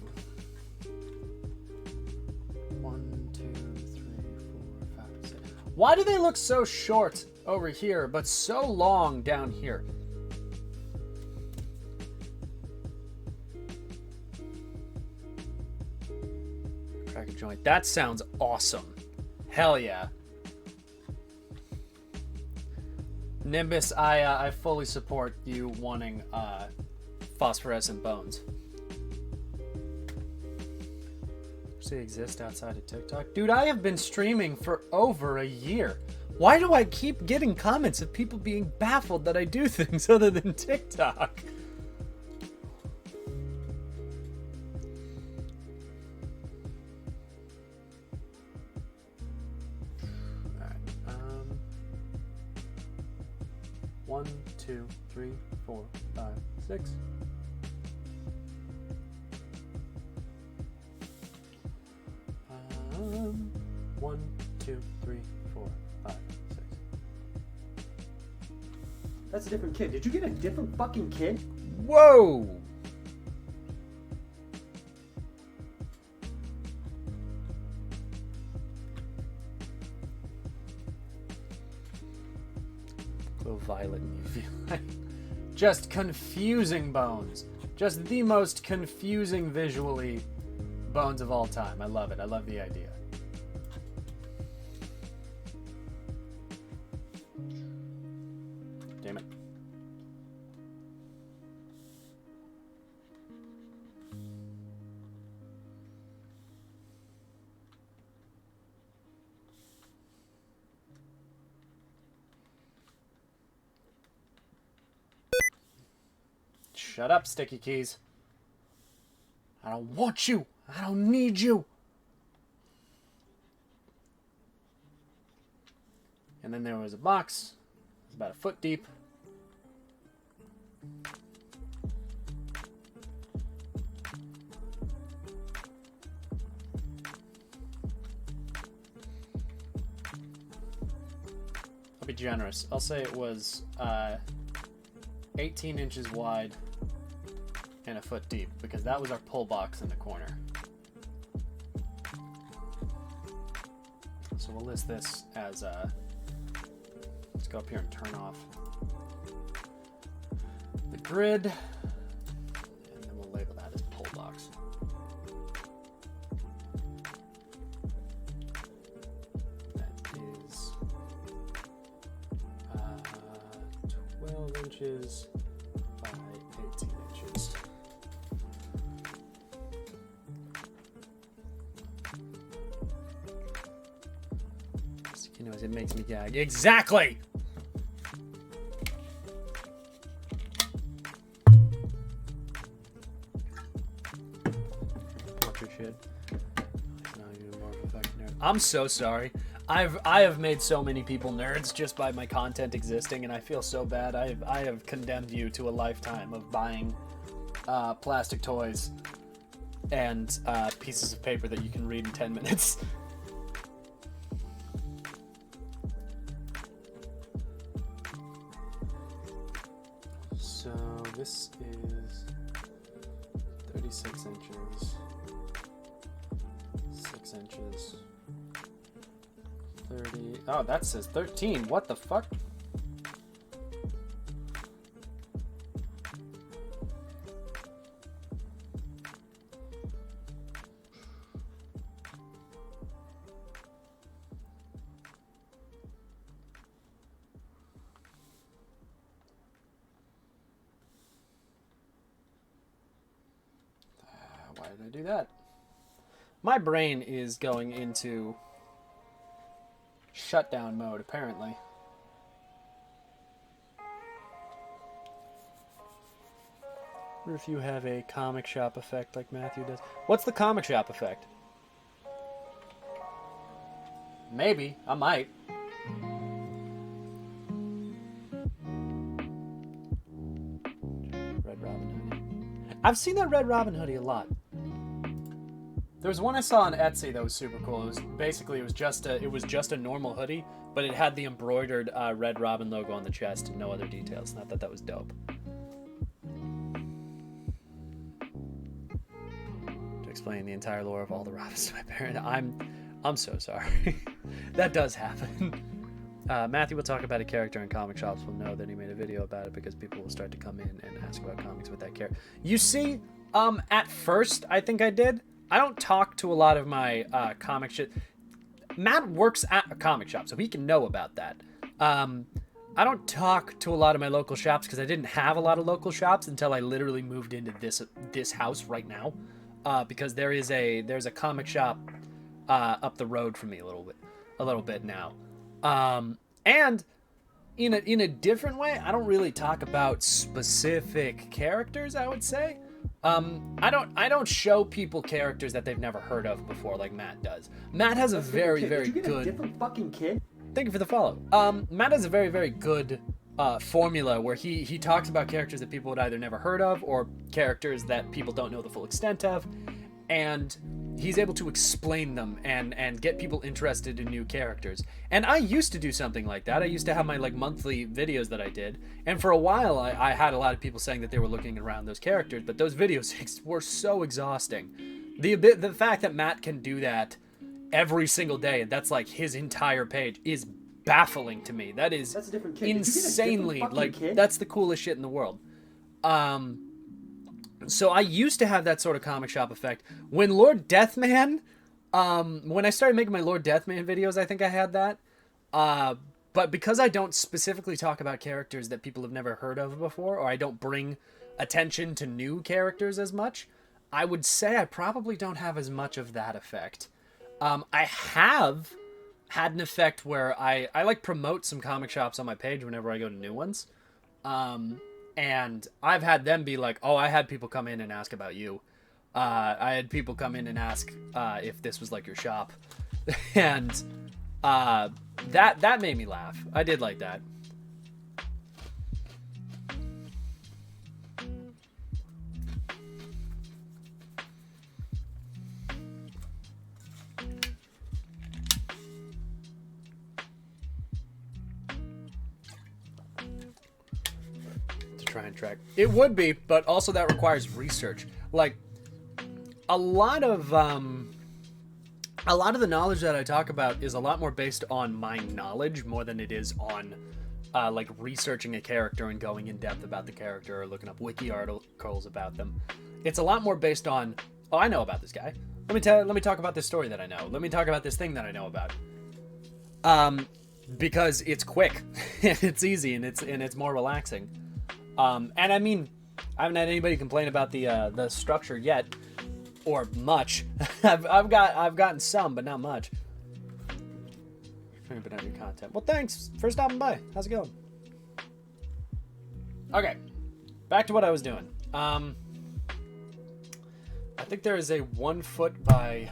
1, 2, 3, 4, 5, 6. Why do they look so short over here, but so long down here? Crack a joint. That sounds awesome. Hell yeah. Nimbus, I fully support you wanting phosphorescent bones. Does they exist outside of TikTok? Dude, I have been streaming for over a year. Why do I keep getting comments of people being baffled that I do things other than TikTok? Alright, 1, 2, 3, 4, 5, 6. One, 2, 3, 4, 5, 6. That's a different kid. Did you get a different fucking kid? Whoa! Glow violet and UV light. Just confusing bones. Just the most confusing visually bones of all time. I love it. I love the idea. Damn it. Shut up, Sticky Keys. I don't want you. I don't need you. And then there was a box. It was about a foot deep. I'll be generous. I'll say it was 18 inches wide and a foot deep, because that was our pull box in the corner. So we'll list this as let's go up here and turn off the grid, and then we'll label that as pull box. That is 12 inches by 18 inches. Sticky noise, it makes me gag. Exactly! I'm so sorry. I have made so many people nerds just by my content existing, and I feel so bad. I have condemned you to a lifetime of buying plastic toys and pieces of paper that you can read in 10 minutes. So this is 36 inches, 6 inches, 30. Oh, that says 13. What the fuck? Why did I do that? My brain is going into shutdown mode, apparently. Or if you have a comic shop effect like Matthew does. What's the comic shop effect? Maybe. I might. Red Robin hoodie. I've seen that Red Robin hoodie a lot. There was one I saw on Etsy that was super cool. It was basically it was just a normal hoodie, but it had the embroidered Red Robin logo on the chest and no other details. And I thought that was dope. To explain the entire lore of all the Robins to my parent, I'm so sorry. That does happen. Matthew will talk about a character in comic shops. Will know that he made a video about it because people will start to come in and ask about comics with that character. You see, at first I think I did. I don't talk to a lot of my comic shit. Matt works at a comic shop, so he can know about that. I don't talk to a lot of my local shops because I didn't have a lot of local shops until I literally moved into this house right now. Because there's a comic shop up the road from me a little bit now. And in a different way, I don't really talk about specific characters, I would say. I don't show people characters that they've never heard of before like Matt does. Matt has a very, very good... Did you get a different fucking kid? Thank you for the follow. Matt has a very, very good formula where he talks about characters that people would either never heard of or characters that people don't know the full extent of, and he's able to explain them and get people interested in new characters. And I used to do something like that. I used to have my monthly videos that I did, and for a while I had a lot of people saying that they were looking around those characters, but those videos were so exhausting. The fact that Matt can do that every single day, and that's like his entire page, is baffling to me. That's a different kid. Insanely kid? That's the coolest shit in the world. So I used to have that sort of comic shop effect. When Lord Deathman, when I started making my Lord Deathman videos, I think I had that. But because I don't specifically talk about characters that people have never heard of before, or I don't bring attention to new characters as much, I would say I probably don't have as much of that effect. I have had an effect where I promote some comic shops on my page whenever I go to new ones. And I've had them be like, oh, I had people come in and ask about you. I had people come in and ask if this was like your shop. And that made me laugh. I did like that. Try and track. It would be, but also that requires research. Like a lot of the knowledge that I talk about is a lot more based on my knowledge more than it is on like researching a character and going in depth about the character or looking up wiki articles about them. It's a lot more based on, oh, I know about this guy. Let me talk about this story that I know. Let me talk about this thing that I know about. Because it's quick and it's easy and it's more relaxing. And I mean, I haven't had anybody complain about the structure yet, or much. I've gotten some, but not much. Trying to put out new content. Well, thanks for stopping by. How's it going? Okay, back to what I was doing. I think there is a 1 foot by.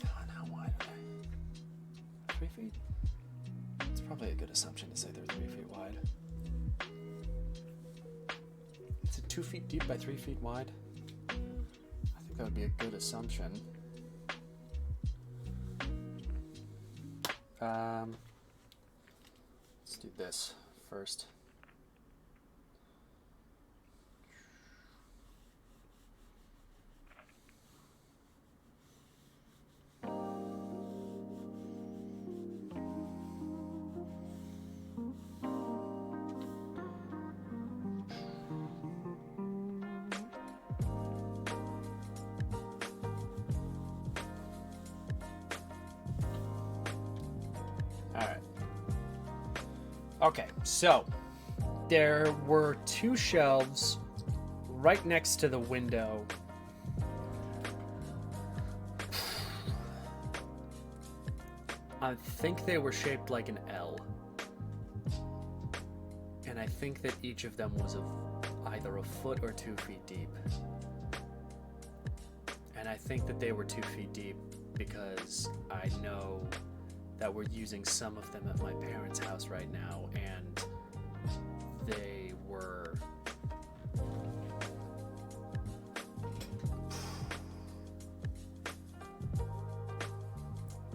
How wide are they? 3 feet. It's probably a good assumption to say they're 3 feet wide. 2 feet deep by 3 feet wide. I think that would be a good assumption. Let's do this first. Okay, so there were 2 shelves right next to the window. I think they were shaped like an L. And I think that each of them was either a foot or 2 feet deep. And I think that they were 2 feet deep because I know that we're using some of them at my parents' house right now, and they were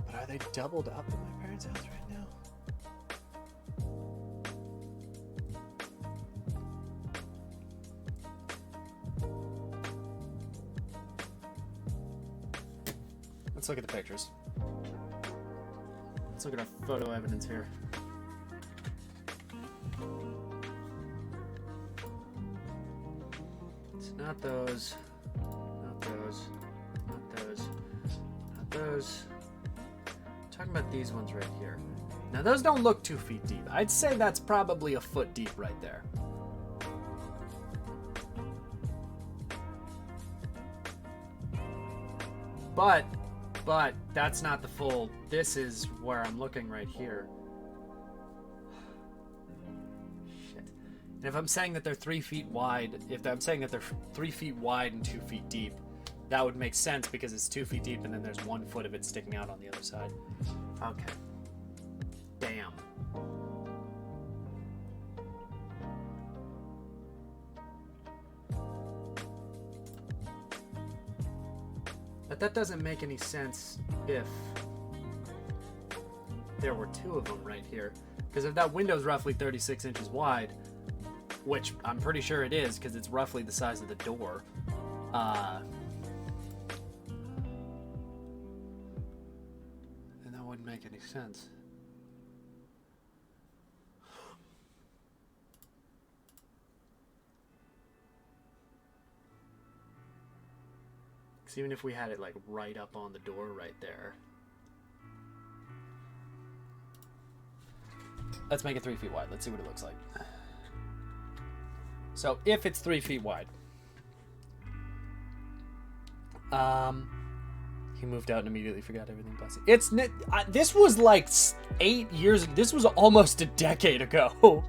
but are they doubled up at my parents' house right now? Let's look at the pictures. Let's look at our photo evidence here. It's not those. Not those. Not those. Not those. I'm talking about these ones right here. Now those don't look 2 feet deep. I'd say that's probably a foot deep right there. But that's not the full. This is where I'm looking right here. Shit. And if I'm saying that they're 3 feet wide, if I'm saying that they're 3 feet wide and 2 feet deep, that would make sense because it's 2 feet deep and then there's 1 foot of it sticking out on the other side. Okay. Damn. But that doesn't make any sense if there were 2 of them right here. Because if that window's roughly 36 inches wide, which I'm pretty sure it is because it's roughly the size of the door, then that wouldn't make any sense. Even if we had it like right up on the door right there. Let's make it 3 feet wide. Let's see what it looks like. So if it's 3 feet wide. He moved out and immediately forgot everything. It's this was like 8 years. This was almost a decade ago.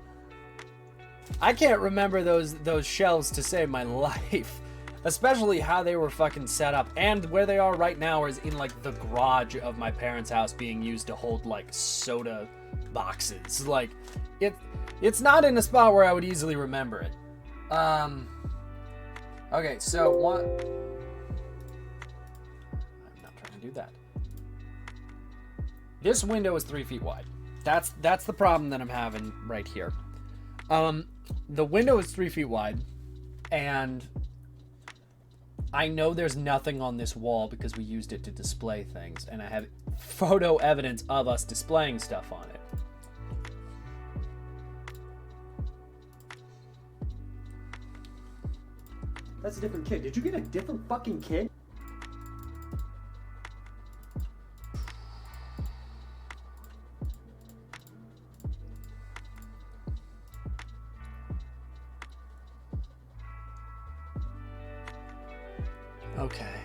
I can't remember those shelves to save my life. Especially how they were fucking set up. And where they are right now is in, like, the garage of my parents' house being used to hold, like, soda boxes. Like, it's not in a spot where I would easily remember it. Okay, so one... I'm not trying to do that. This window is 3 feet wide. That's the problem that I'm having right here. The window is 3 feet wide, and I know there's nothing on this wall because we used it to display things, and I have photo evidence of us displaying stuff on it. That's a different kid. Did you get a different fucking kid? Okay.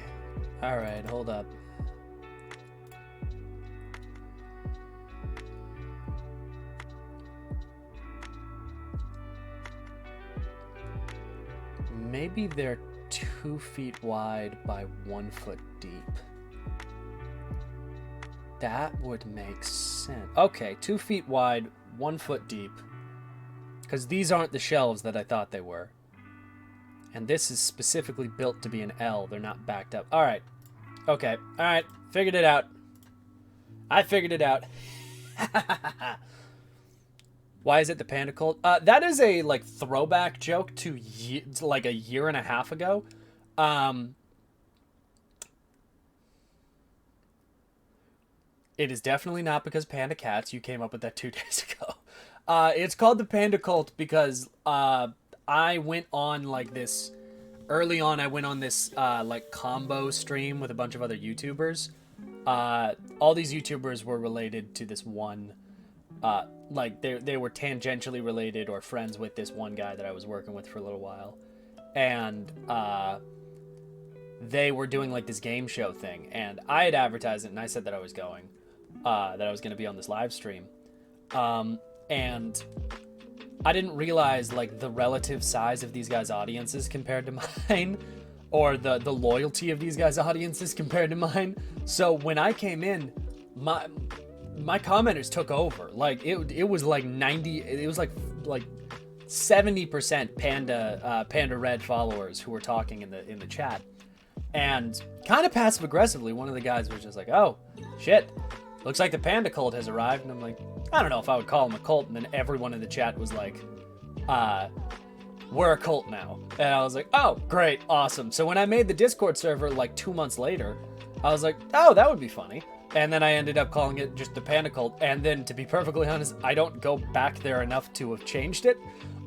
Alright, hold up. Maybe they're 2 feet wide by 1 foot deep. That would make sense. Okay, 2 feet wide, 1 foot deep. Because these aren't the shelves that I thought they were. And this is specifically built to be an L. They're not backed up. Alright. Okay. Alright. Figured it out. I figured it out. Why is it the Panda Cult? That is a, like, throwback joke to like a year and a half ago. It is definitely not because Panda Cats. You came up with that 2 days ago. It's called the Panda Cult because, I went on, like, this... Early on, I went on this, like, combo stream with a bunch of other YouTubers. All these YouTubers were related to this one... like, they were tangentially related or friends with this one guy that I was working with for a little while. And, they were doing, like, this game show thing. And I had advertised it, and I said that I was going. That I was going to be on this live stream. And... I didn't realize, like, the relative size of these guys' audiences compared to mine, or the loyalty of these guys' audiences compared to mine. So when I came in, my commenters took over. Like, it was like 90, it was like 70% Panda Red followers who were talking in the chat. And kind of passive aggressively, one of the guys was just like, "Oh, shit. Looks like the Panda Cult has arrived." And I'm like, I don't know if I would call them a cult. And then everyone in the chat was like, we're a cult now. And I was like, oh, great, awesome. So when I made the Discord server like 2 months later, I was like, oh, that would be funny. And then I ended up calling it just the Panda Cult. And then, to be perfectly honest, I don't go back there enough to have changed it.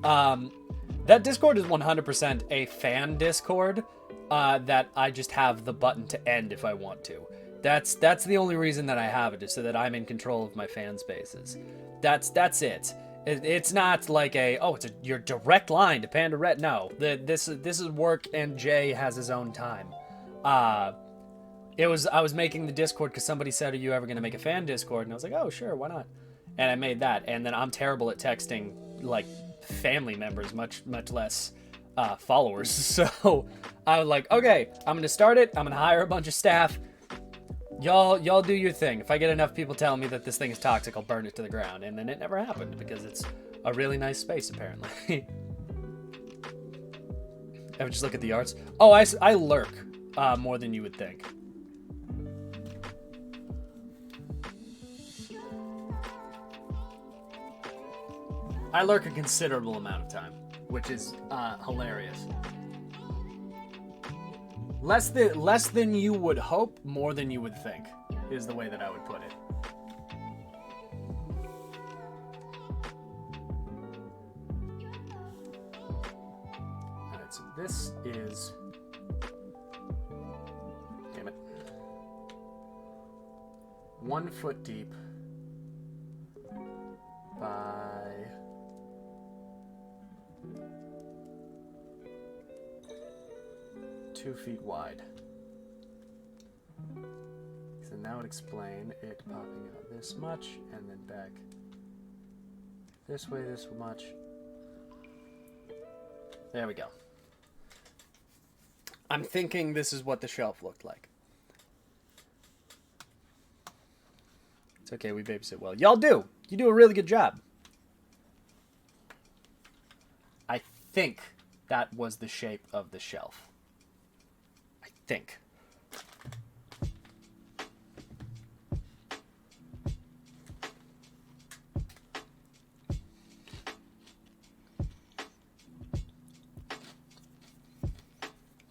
That Discord is 100% a fan Discord that I just have the button to end if I want to. That's the only reason that I have it, is so that I'm in control of my fan spaces. That's it. It's not like it's your direct line to Panda Red. No, this is work, and Jay has his own time. I was making the Discord because somebody said, "Are you ever gonna make a fan Discord?" And I was like, "Oh, sure, why not?" And I made that. And then I'm terrible at texting like family members, much less followers. So I was like, okay, I'm gonna start it. I'm gonna hire a bunch of staff. Y'all do your thing. If I get enough people telling me that this thing is toxic, I'll burn it to the ground. And then it never happened because it's a really nice space, apparently. Ever just look at the arts? Oh, I lurk more than you would think. I lurk a considerable amount of time, which is hilarious. Less than you would hope, more than you would think, is the way that I would put it. Alright, so this is... Damn it. 1 foot deep by... 2 feet wide. So now it explain it popping out this much and then back this way this much. There we go. I'm thinking this is what the shelf looked like. It's okay, we babysit well. Y'all do. You do a really good job. I think that was the shape of the shelf. I think.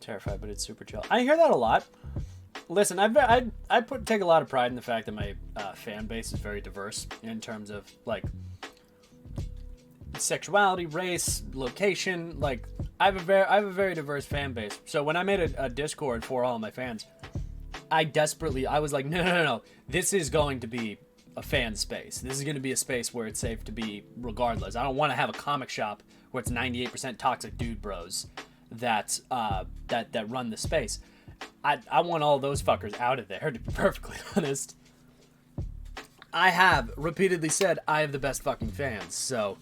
Terrified, but it's super chill. I hear that a lot. Listen, I take a lot of pride in the fact that my fan base is very diverse in terms of like sexuality, race, location. Like I have a very diverse fan base. So when I made a Discord for all of my fans, I was like, no. This is going to be a fan space. This is going to be a space where it's safe to be regardless. I don't want to have a comic shop where it's 98% toxic dude bros that run the space. I want all those fuckers out of there, to be perfectly honest. I have repeatedly said I have the best fucking fans, so...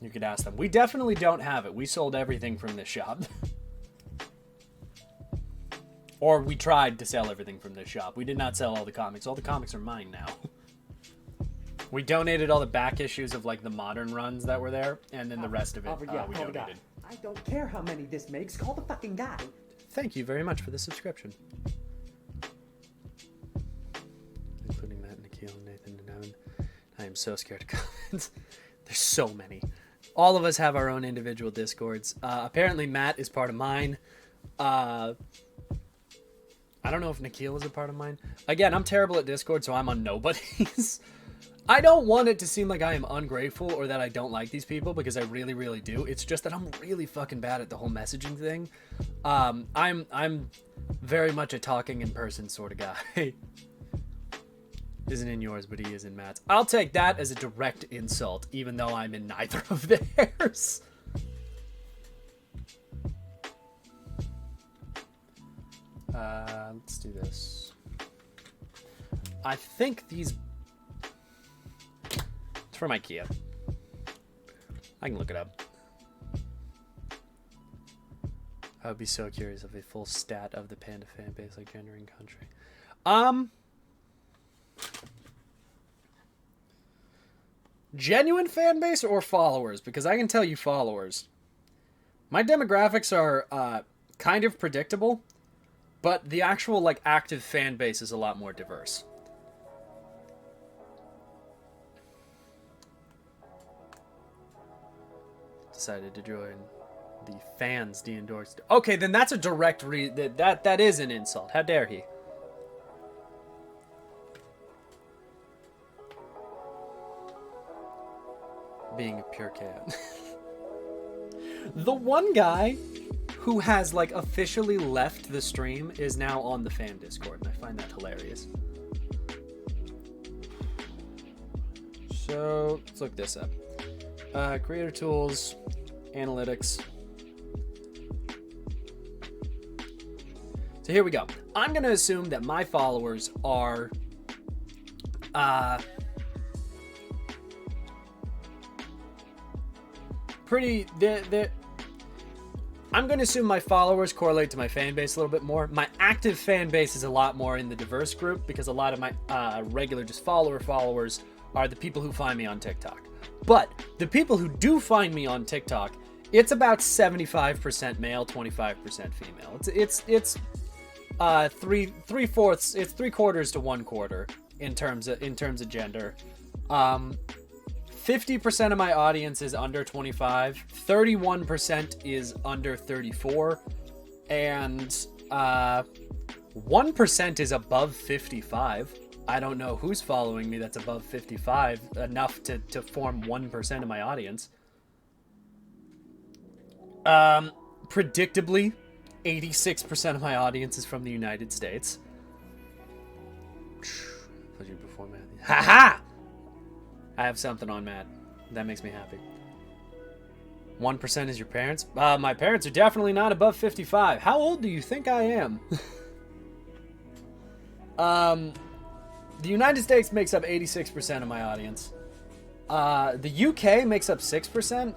You could ask them. We definitely don't have it. We sold everything from this shop. Or we tried to sell everything from this shop. We did not sell all the comics. All the comics are mine now. We donated all the back issues of like the modern runs that were there, and then the rest of it we donated. I don't care how many this makes. Call the fucking guy. Thank you very much for the subscription. Including Matt, Nikhil, Nathan, and Evan. I am so scared to comment. There's so many. All of us have our own individual Discords. Apparently Matt is part of mine. I don't know if Nikhil is a part of mine. Again, I'm terrible at Discord, so I'm on nobody's. I don't want it to seem like I am ungrateful or that I don't like these people, because I really, really do. It's just that I'm really fucking bad at the whole messaging thing. I'm very much a talking in person sort of guy. Isn't in yours, but he is in Matt's. I'll take that as a direct insult, even though I'm in neither of theirs. Let's do this. I think these... It's from IKEA. I can look it up. I would be so curious of a full stat of the Panda fan base, like gender and country. Genuine fan base or followers? Because I can tell you followers. My demographics are kind of predictable, but the actual like active fan base is a lot more diverse. Decided to join the fans de-endorsed. Okay, then that's a direct that is an insult. How dare he? Being a pure cat. The one guy who has like officially left the stream is now on the fan Discord, and I find that hilarious. So let's look this up. Creator tools, analytics. So here we go. I'm gonna assume that my followers are pretty. I'm going to assume my followers correlate to my fan base a little bit more. My active fan base is a lot more in the diverse group, because a lot of my regular just followers are the people who find me on TikTok. But the people who do find me on TikTok, it's about 75% male, 25% female. It's three-fourths. It's 3/4 to 1/4 in terms of gender. 50% of my audience is under 25, 31% is under 34, and 1% is above 55. I don't know who's following me that's above 55, enough to form 1% of my audience. Predictably, 86% of my audience is from the United States. Ha-ha! I have something on Matt. That makes me happy. 1% is your parents? My parents are definitely not above 55. How old do you think I am? The United States makes up 86% of my audience. The UK makes up 6%.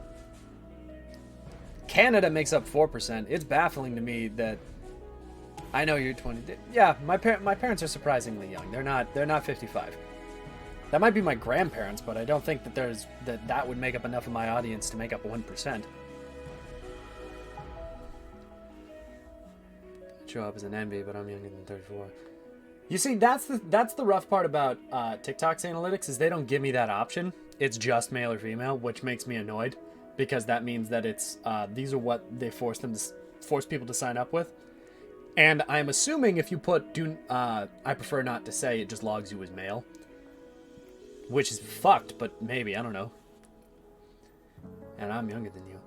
Canada makes up 4%. It's baffling to me that I know you're 20. Yeah, my parents are surprisingly young. They're not 55. That might be my grandparents, but I don't think that that would make up enough of my audience to make up 1%. Show up as an envy, but I'm younger than 34. You see, that's the rough part about TikTok's analytics is they don't give me that option. It's just male or female, which makes me annoyed because that means that it's these are what they force people to sign up with. And I'm assuming if you put I prefer not to say, it just logs you as male, which is fucked, but maybe, I don't know. And I'm younger than you.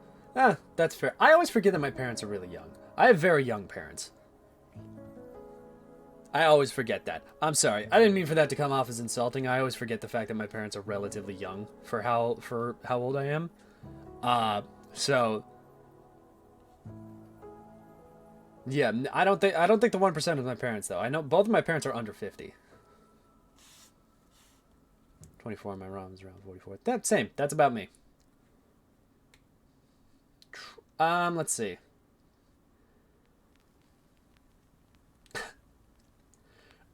That's fair. I always forget that my parents are really young. I have very young parents. I always forget that. I'm sorry. I didn't mean for that to come off as insulting. I always forget the fact that my parents are relatively young for how old I am. So yeah, I don't think the 1% is my parents though. I know both of my parents are under 50. 24, my mom's around 44. That's same. That's about me. Let's see.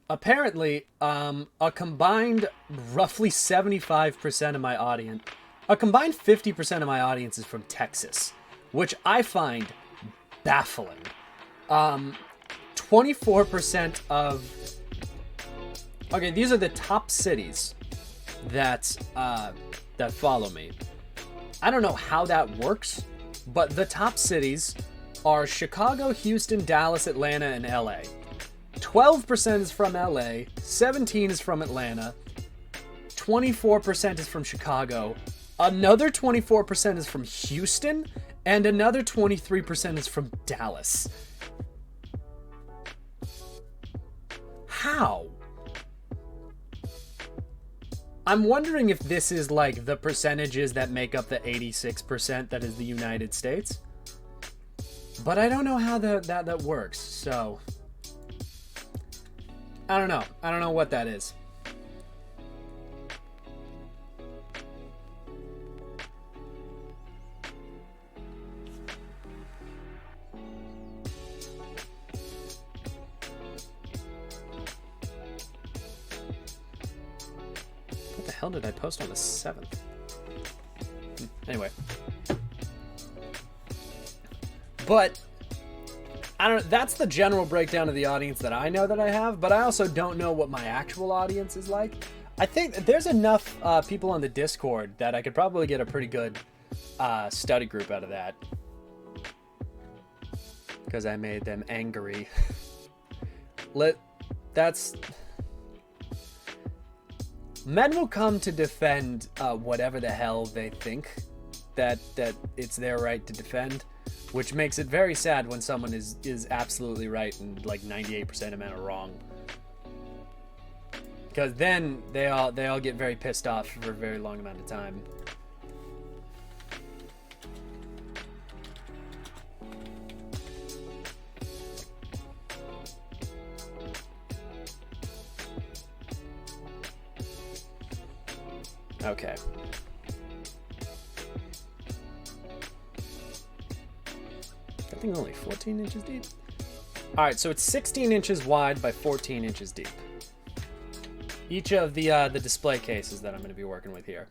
Apparently, a combined roughly 75% of my audience, a combined 50% of my audience is from Texas, which I find baffling. 24% of, okay, these are the top cities that follow me. I don't know how that works, but the top cities are Chicago, Houston, Dallas, Atlanta, and LA. 12% is from LA, 17% is from Atlanta, 24% is from Chicago, another 24% is from Houston, and another 23% is from Dallas. How? I'm wondering if this is like the percentages that make up the 86% that is the United States. But I don't know how that works, so I don't know. I don't know what that is. What the hell did I post on the 7th? Anyway. But I don't know, that's the general breakdown of the audience that I know that I have, but I also don't know what my actual audience is like. I think there's enough people on the Discord that I could probably get a pretty good study group out of that. Because I made them angry. Men will come to defend whatever the hell they think that it's their right to defend. Which makes it very sad when someone is absolutely right and like 98% of men are wrong. Because then they all get very pissed off for a very long amount of time. Okay. I think only 14 inches deep. All right, so it's 16 inches wide by 14 inches deep. Each of the display cases that I'm going to be working with here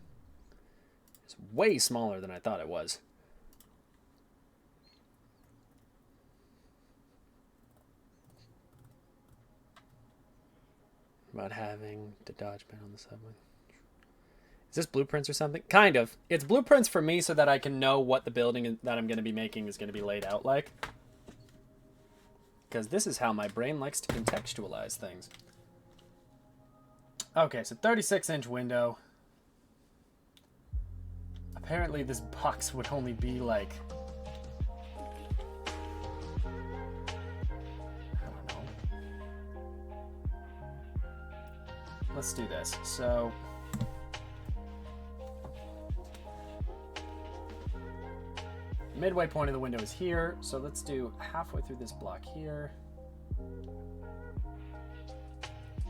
is way smaller than I thought it was. About having to dodge pen on the subway. Is this blueprints or something? Kind of. It's blueprints for me so that I can know what the building that I'm going to be making is going to be laid out like. Because this is how my brain likes to contextualize things. Okay, so 36-inch window. Apparently this box would only be like, I don't know. Let's do this. So midway point of the window is here, so let's do halfway through this block here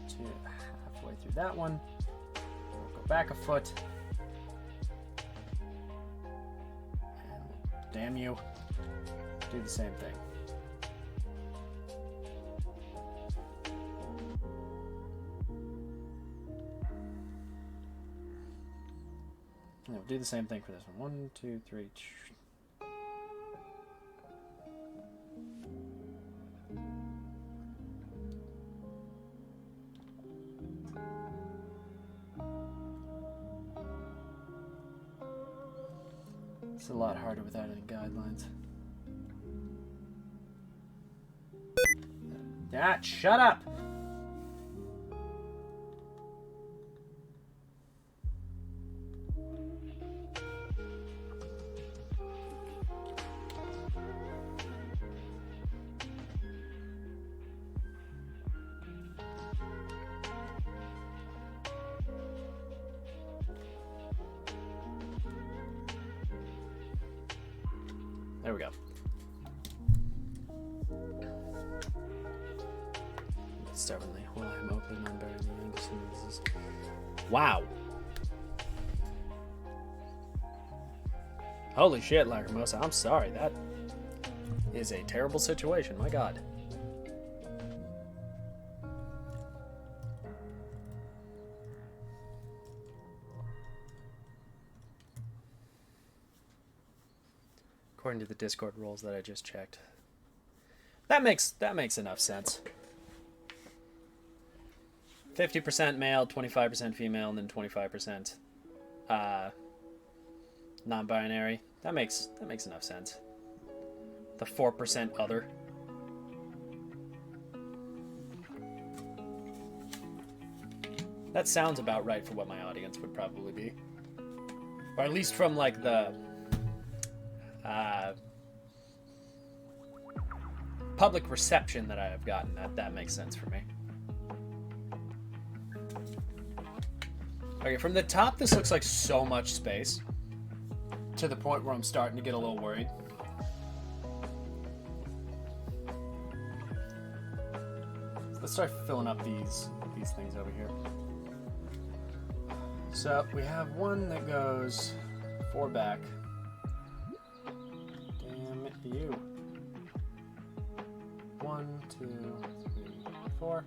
to halfway through that one. We'll go back a foot. And damn you, do the same thing. And we'll do the same thing for this one. 1, 2, 3. It's a lot harder without any guidelines. Ah, shut up! There we go. Stubbornly, while I'm opening and burying the Anderson, this is... Wow! Holy shit, Lacrimosa, I'm sorry. That is a terrible situation, my god. According to the Discord rules that I just checked. That makes enough sense. 50% male, 25% female, and then 25% non-binary. That makes enough sense. The 4% other. That sounds about right for what my audience would probably be. Or at least from like the public reception that I have gotten. That makes sense for me. Okay, from the top, this looks like so much space, to the point where I'm starting to get a little worried. Let's start filling up these things over here. So we have one that goes 4 back. Damn it, you. 1, 2, 3, 4.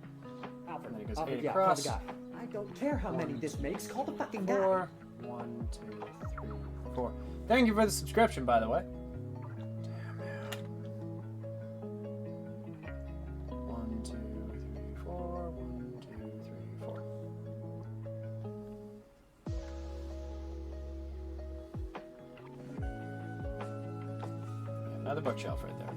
Alfred, And then it goes Alfred, 8 yeah, across. call the guy. I don't care how many this makes. Call the fucking guy. 4. 1, 2, 3, 4. Thank you for the subscription, by the way. Damn it. 1, 2, 3, 4. 1, 2, 3, 4. Another bookshelf right there.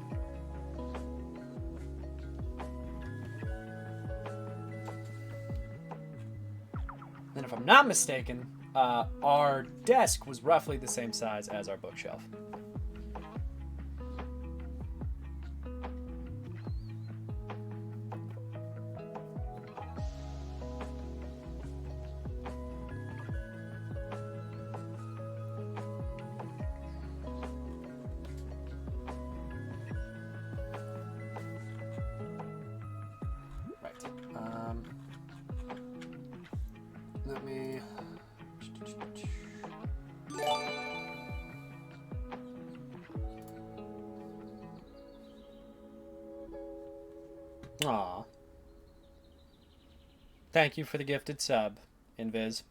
And if I'm not mistaken, our desk was roughly the same size as our bookshelf. Right. Let me... Aw. Thank you for the gifted sub, Invis.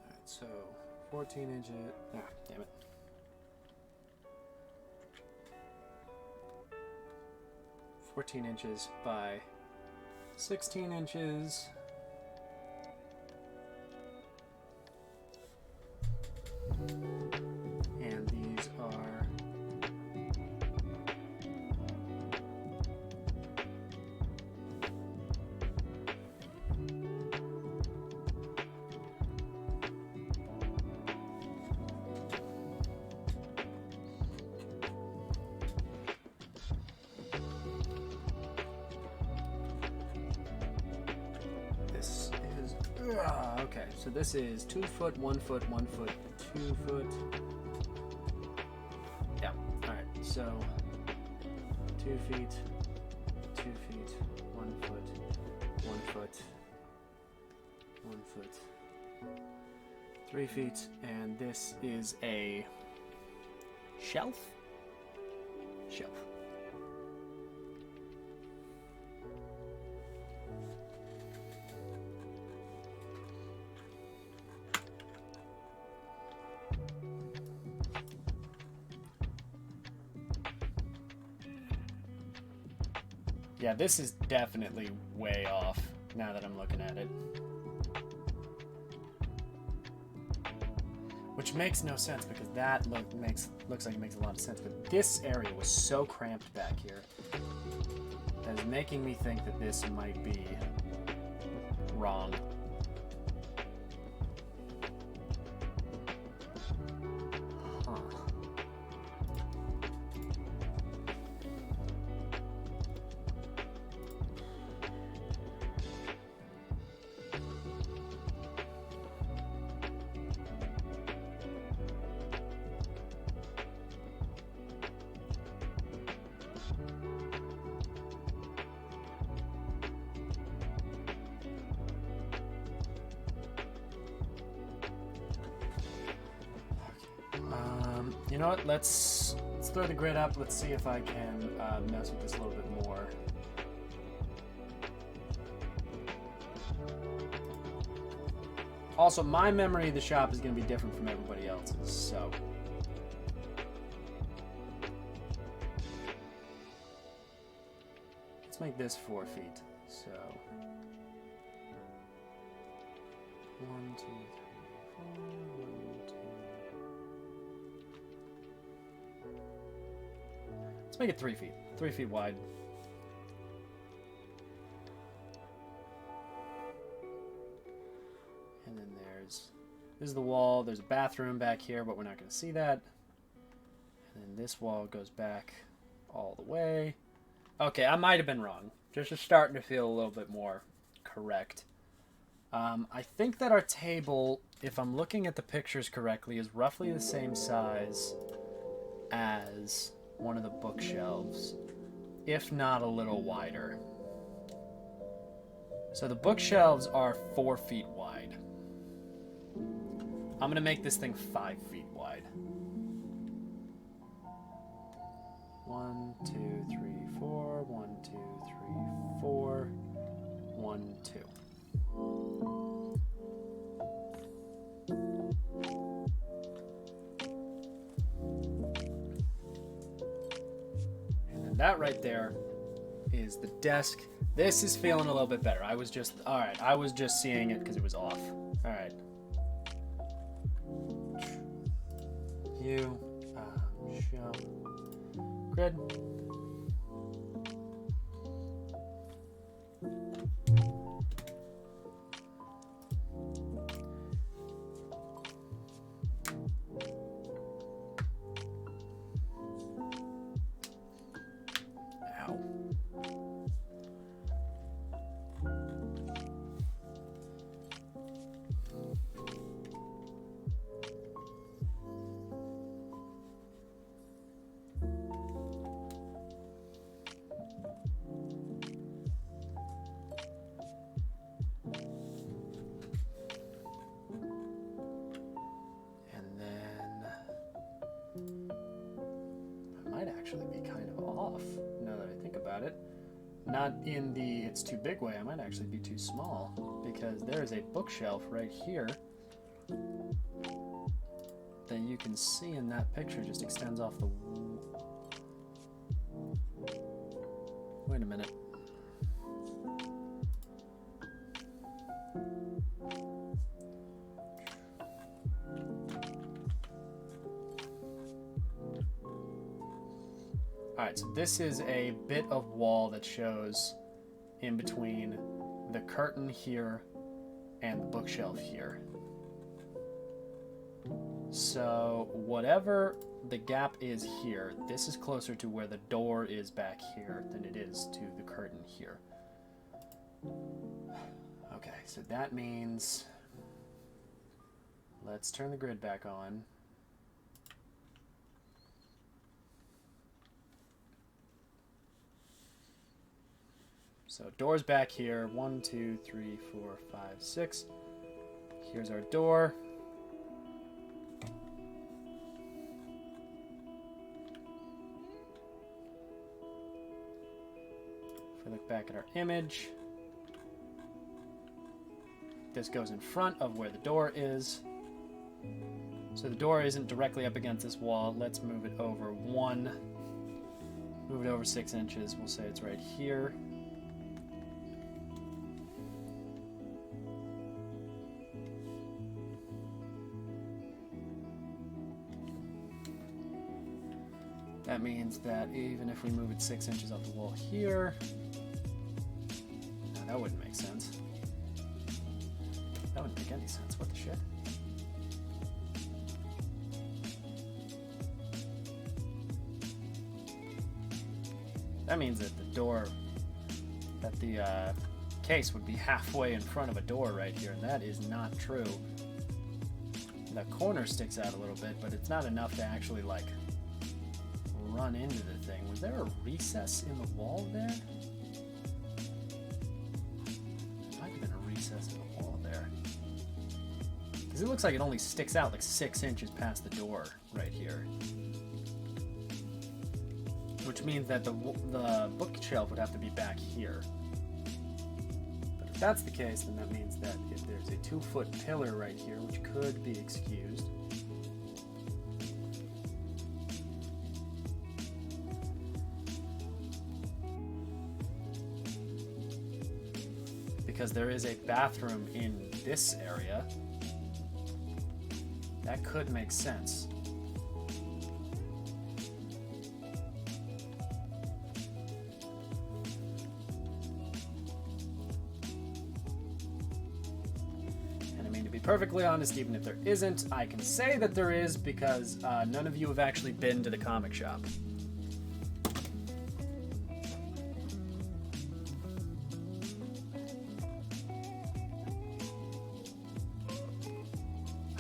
Alright, so 14 inches. Ah, damn it. 14 inches by 16 inches. And these are okay, so this is 2 foot, 1 foot, 1 foot, 2 foot. So 2 feet, 2 feet, 1 foot, 1 foot, 1 foot, 3 feet, and this is a shelf? Shelf. Yeah, this is definitely way off now that I'm looking at it. Which makes no sense because that looks like it makes a lot of sense. But this area was so cramped back here that is making me think that this might be wrong. Huh. You know what? Let's throw the grid up. Let's see if I can mess with this a little bit more. Also, my memory of the shop is going to be different from everybody else's, so. Let's make this 4 feet. So 1, 2, 3, 4. 1, 2. Let's make it 3 feet. 3 feet wide. And then this is the wall. There's a bathroom back here, but we're not going to see that. And then this wall goes back all the way. Okay, I might have been wrong. Just starting to feel a little bit more correct. I think that our table, if I'm looking at the pictures correctly, is roughly the same size as one of the bookshelves, if not a little wider. So the bookshelves are 4 feet wide. I'm gonna make this thing 5 feet wide. 1, 2, 3, 4. 1, 2, 3, 4. 1, 2. And then that right there is the desk. This is feeling a little bit better. I was just seeing it because it was off. All right. View, show, grid. Actually be kind of off now that I think about it. Not in the it's too big way. I might actually be too small because there is a bookshelf right here that you can see in that picture just extends off the wait a minute. Alright, so this is a bit of wall that shows in between the curtain here and the bookshelf here. So whatever the gap is here, this is closer to where the door is back here than it is to the curtain here. Okay, so that means let's turn the grid back on. So door's back here. 1, 2, 3, 4, 5, 6. Here's our door. If we look back at our image, this goes in front of where the door is. So the door isn't directly up against this wall. Let's move it over 1. Move it over 6 inches. We'll say it's right here. That means that even if we move it 6 inches off the wall here, no, that wouldn't make sense. That wouldn't make any sense. What the shit? That means that the door, that the case would be halfway in front of a door right here, and that is not true. The corner sticks out a little bit, but it's not enough to actually, like, run into the thing. Was there a recess in the wall there? There might have been a recess in the wall there. Because it looks like it only sticks out like 6 inches past the door right here. Which means that the bookshelf would have to be back here. But if that's the case, then that means that if there's a 2-foot pillar right here, which could be excused, because there is a bathroom in this area, that could make sense. And I mean, to be perfectly honest, even if there isn't, I can say that there is because none of you have actually been to the comic shop.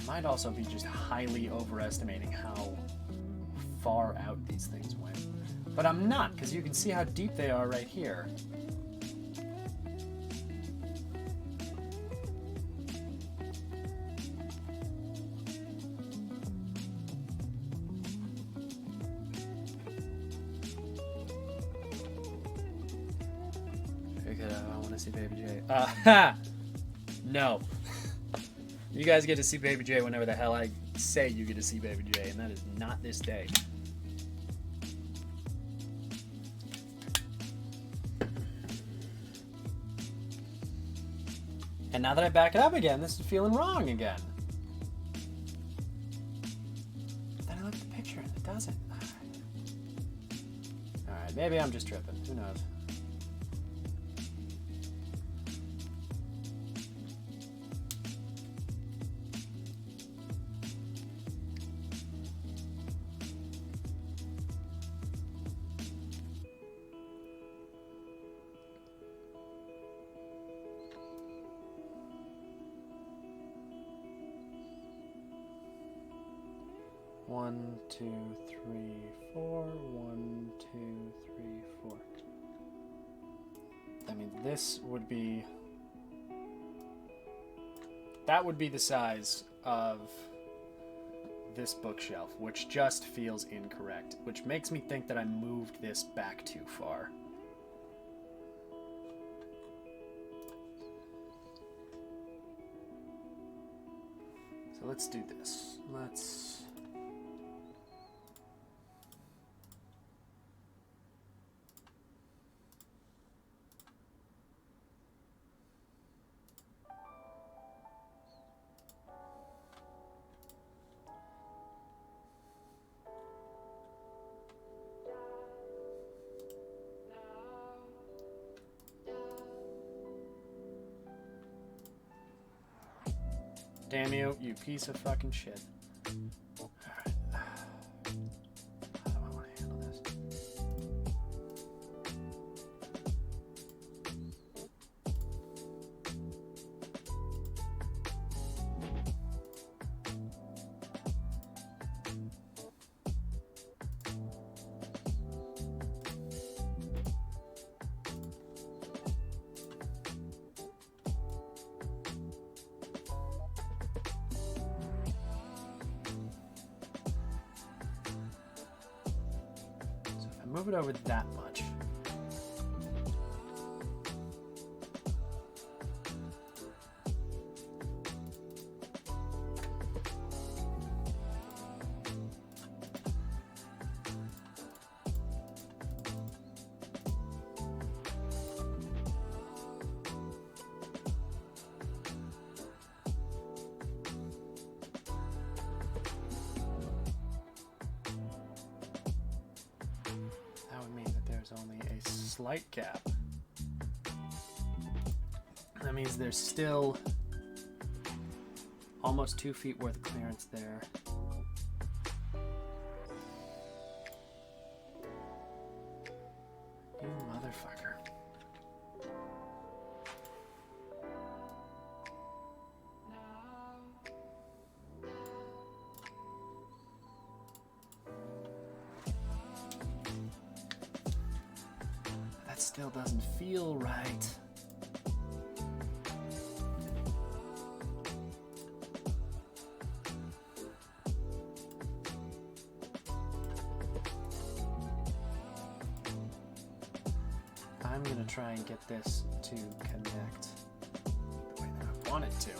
Might also be just highly overestimating how far out these things went. But I'm not, because you can see how deep they are right here. I want to see Baby J. No. You guys get to see Baby J whenever the hell I say you get to see Baby J, and that is not this day. And now that I back it up again, this is feeling wrong again. But then I look at the picture and it doesn't. Alright, maybe I'm just tripping. Who knows? One, two, three, four. 1, 2, 3, 4. I mean, this would be... That would be the size of this bookshelf, which just feels incorrect, which makes me think that I moved this back too far. So let's do this. Let's... Damn you, you piece of fucking shit. Alright. How do I want to handle this? move it over that much. Only a slight gap. That means there's still almost 2 feet worth of clearance there. You motherfucker. Still doesn't feel right. I'm gonna try and get this to connect the way that I want it to.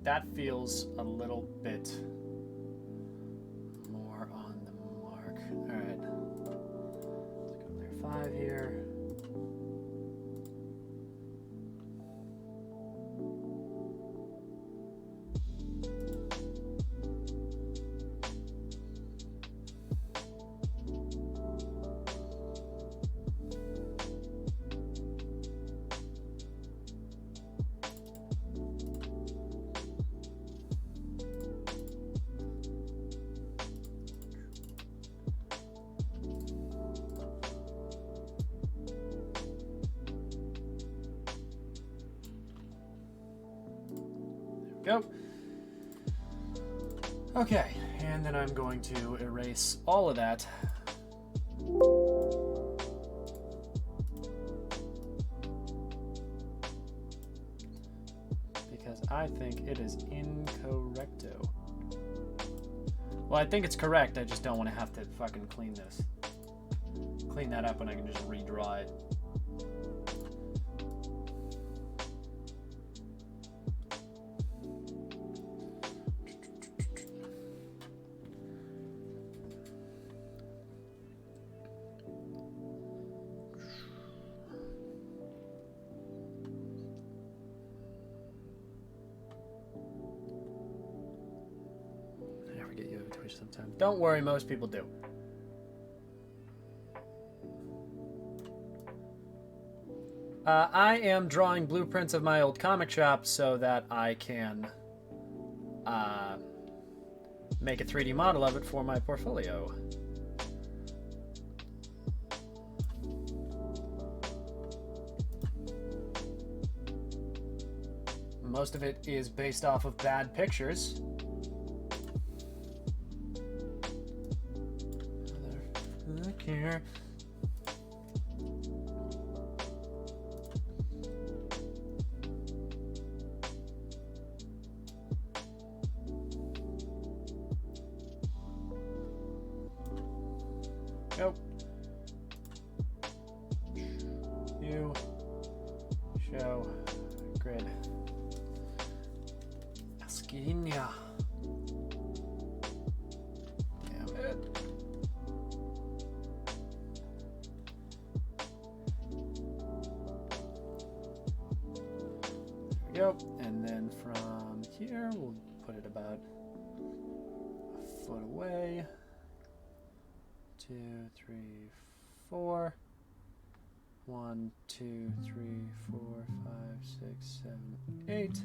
That feels a little bit more on the mark. All right, let's go layer 5 here. Go. Okay, and then I'm going to erase all of that. Because I think it is incorrecto. Well, I think it's correct, I just don't want to have to fucking clean this. Clean that up and I can just redraw it. Sometimes. Don't worry, most people do. I am drawing blueprints of my old comic shop so that I can make a 3D model of it for my portfolio. Most of it is based off of bad pictures. Here. Go. You show grid. Ascinia. Damn it. Go. And then from here, we'll put it about a foot away. 2, 3, 4. 1, 2, 3, 4, 5, 6, 7, 8.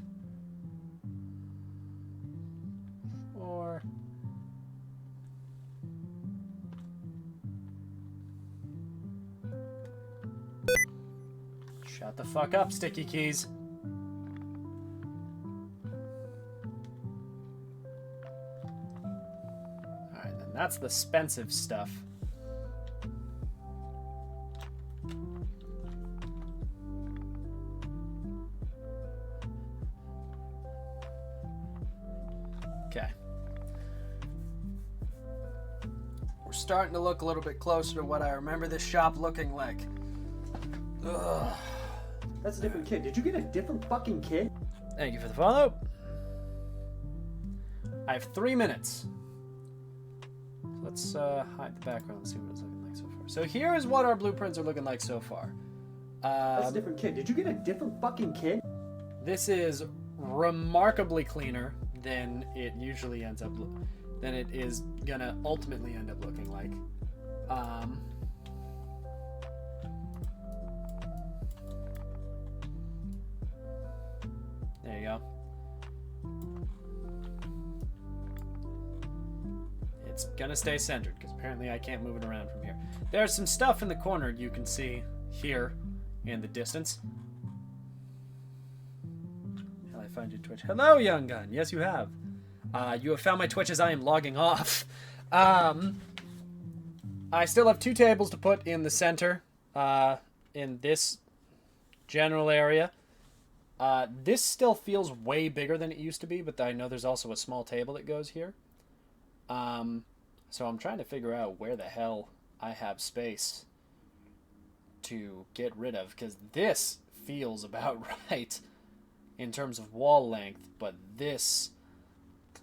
4. Shut the fuck up, sticky keys. Alright, then that's the expensive stuff. Okay. We're starting to look a little bit closer to what I remember this shop looking like. Ugh. That's a different kid. Did you get a different fucking kid? Thank you for the follow. I have 3 minutes. Let's hide the background and see what it's looking like so far. So here is what our blueprints are looking like so far. That's a different kid. Did you get a different fucking kid? This is remarkably cleaner than it usually ends up than it is gonna ultimately end up looking like. There you go. It's gonna stay centered because apparently I can't move it around from here. There's some stuff in the corner you can see here in the distance. Shall I find your Twitch? Hello, young gun. Yes, you have. You have found my Twitch as I am logging off. I still have 2 tables to put in the center, in this general area. This still feels way bigger than it used to be, but I know there's also a small table that goes here. So I'm trying to figure out where the hell I have space to get rid of, because this feels about right in terms of wall length, but this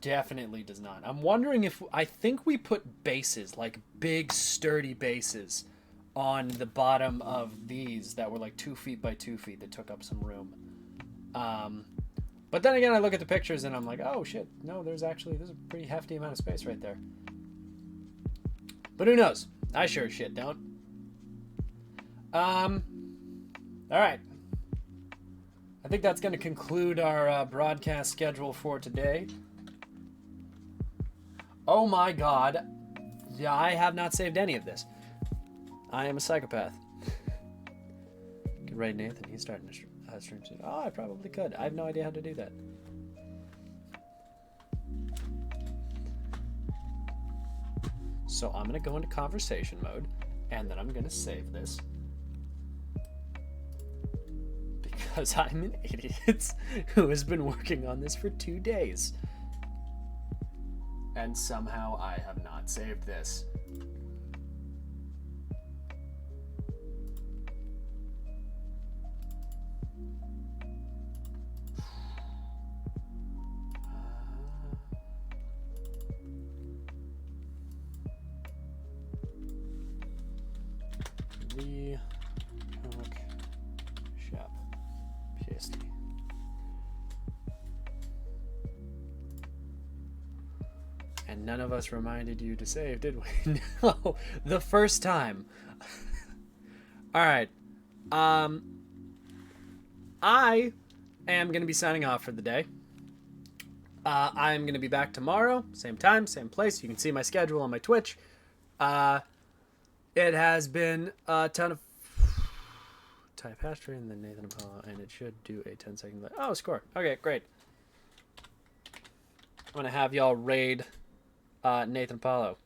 definitely does not. I'm wondering if, I think we put bases, like big sturdy bases, on the bottom of these that were like 2 feet by 2 feet that took up some room. But then again, I look at the pictures and I'm like, oh shit, no, there's a pretty hefty amount of space right there. But who knows? I sure as shit don't. All right. I think that's going to conclude our broadcast schedule for today. Oh my god. Yeah, I have not saved any of this. I am a psychopath. Get ready, Nathan. He's starting to stream soon. Oh, I probably could. I have no idea how to do that. So I'm going to go into conversation mode, and then I'm going to save this. Because I'm an idiot who has been working on this for 2 days. And somehow I have not saved this. The comic shop PST. And none of us reminded you to save, did we? No, the first time. All right. I am going to be signing off for the day. I'm going to be back tomorrow, same time, same place. You can see my schedule on my Twitch. It has been a ton of type hashtag and then Nathan Apollo, and it should do a 10-second delay. Oh, score. Okay, great. I'm going to have y'all raid Nathan Apollo.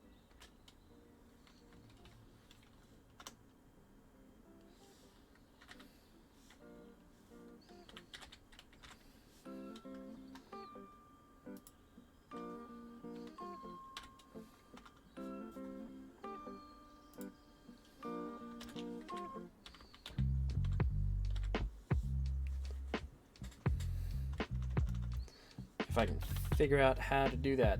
If I can figure out how to do that.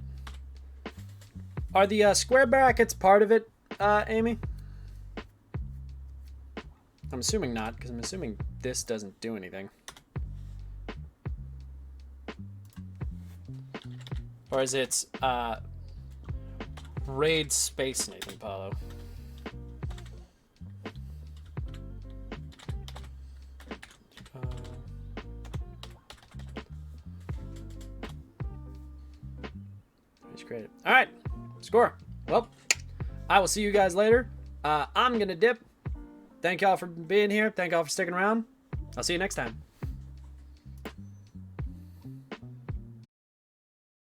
Are the square brackets part of it, Amy? I'm assuming not, because I'm assuming this doesn't do anything. Or is it raid space Nathan Apollo? Great. All right, score. Well, I will see you guys later. I'm gonna dip. Thank y'all for being here. Thank y'all for sticking around. I'll see you next time.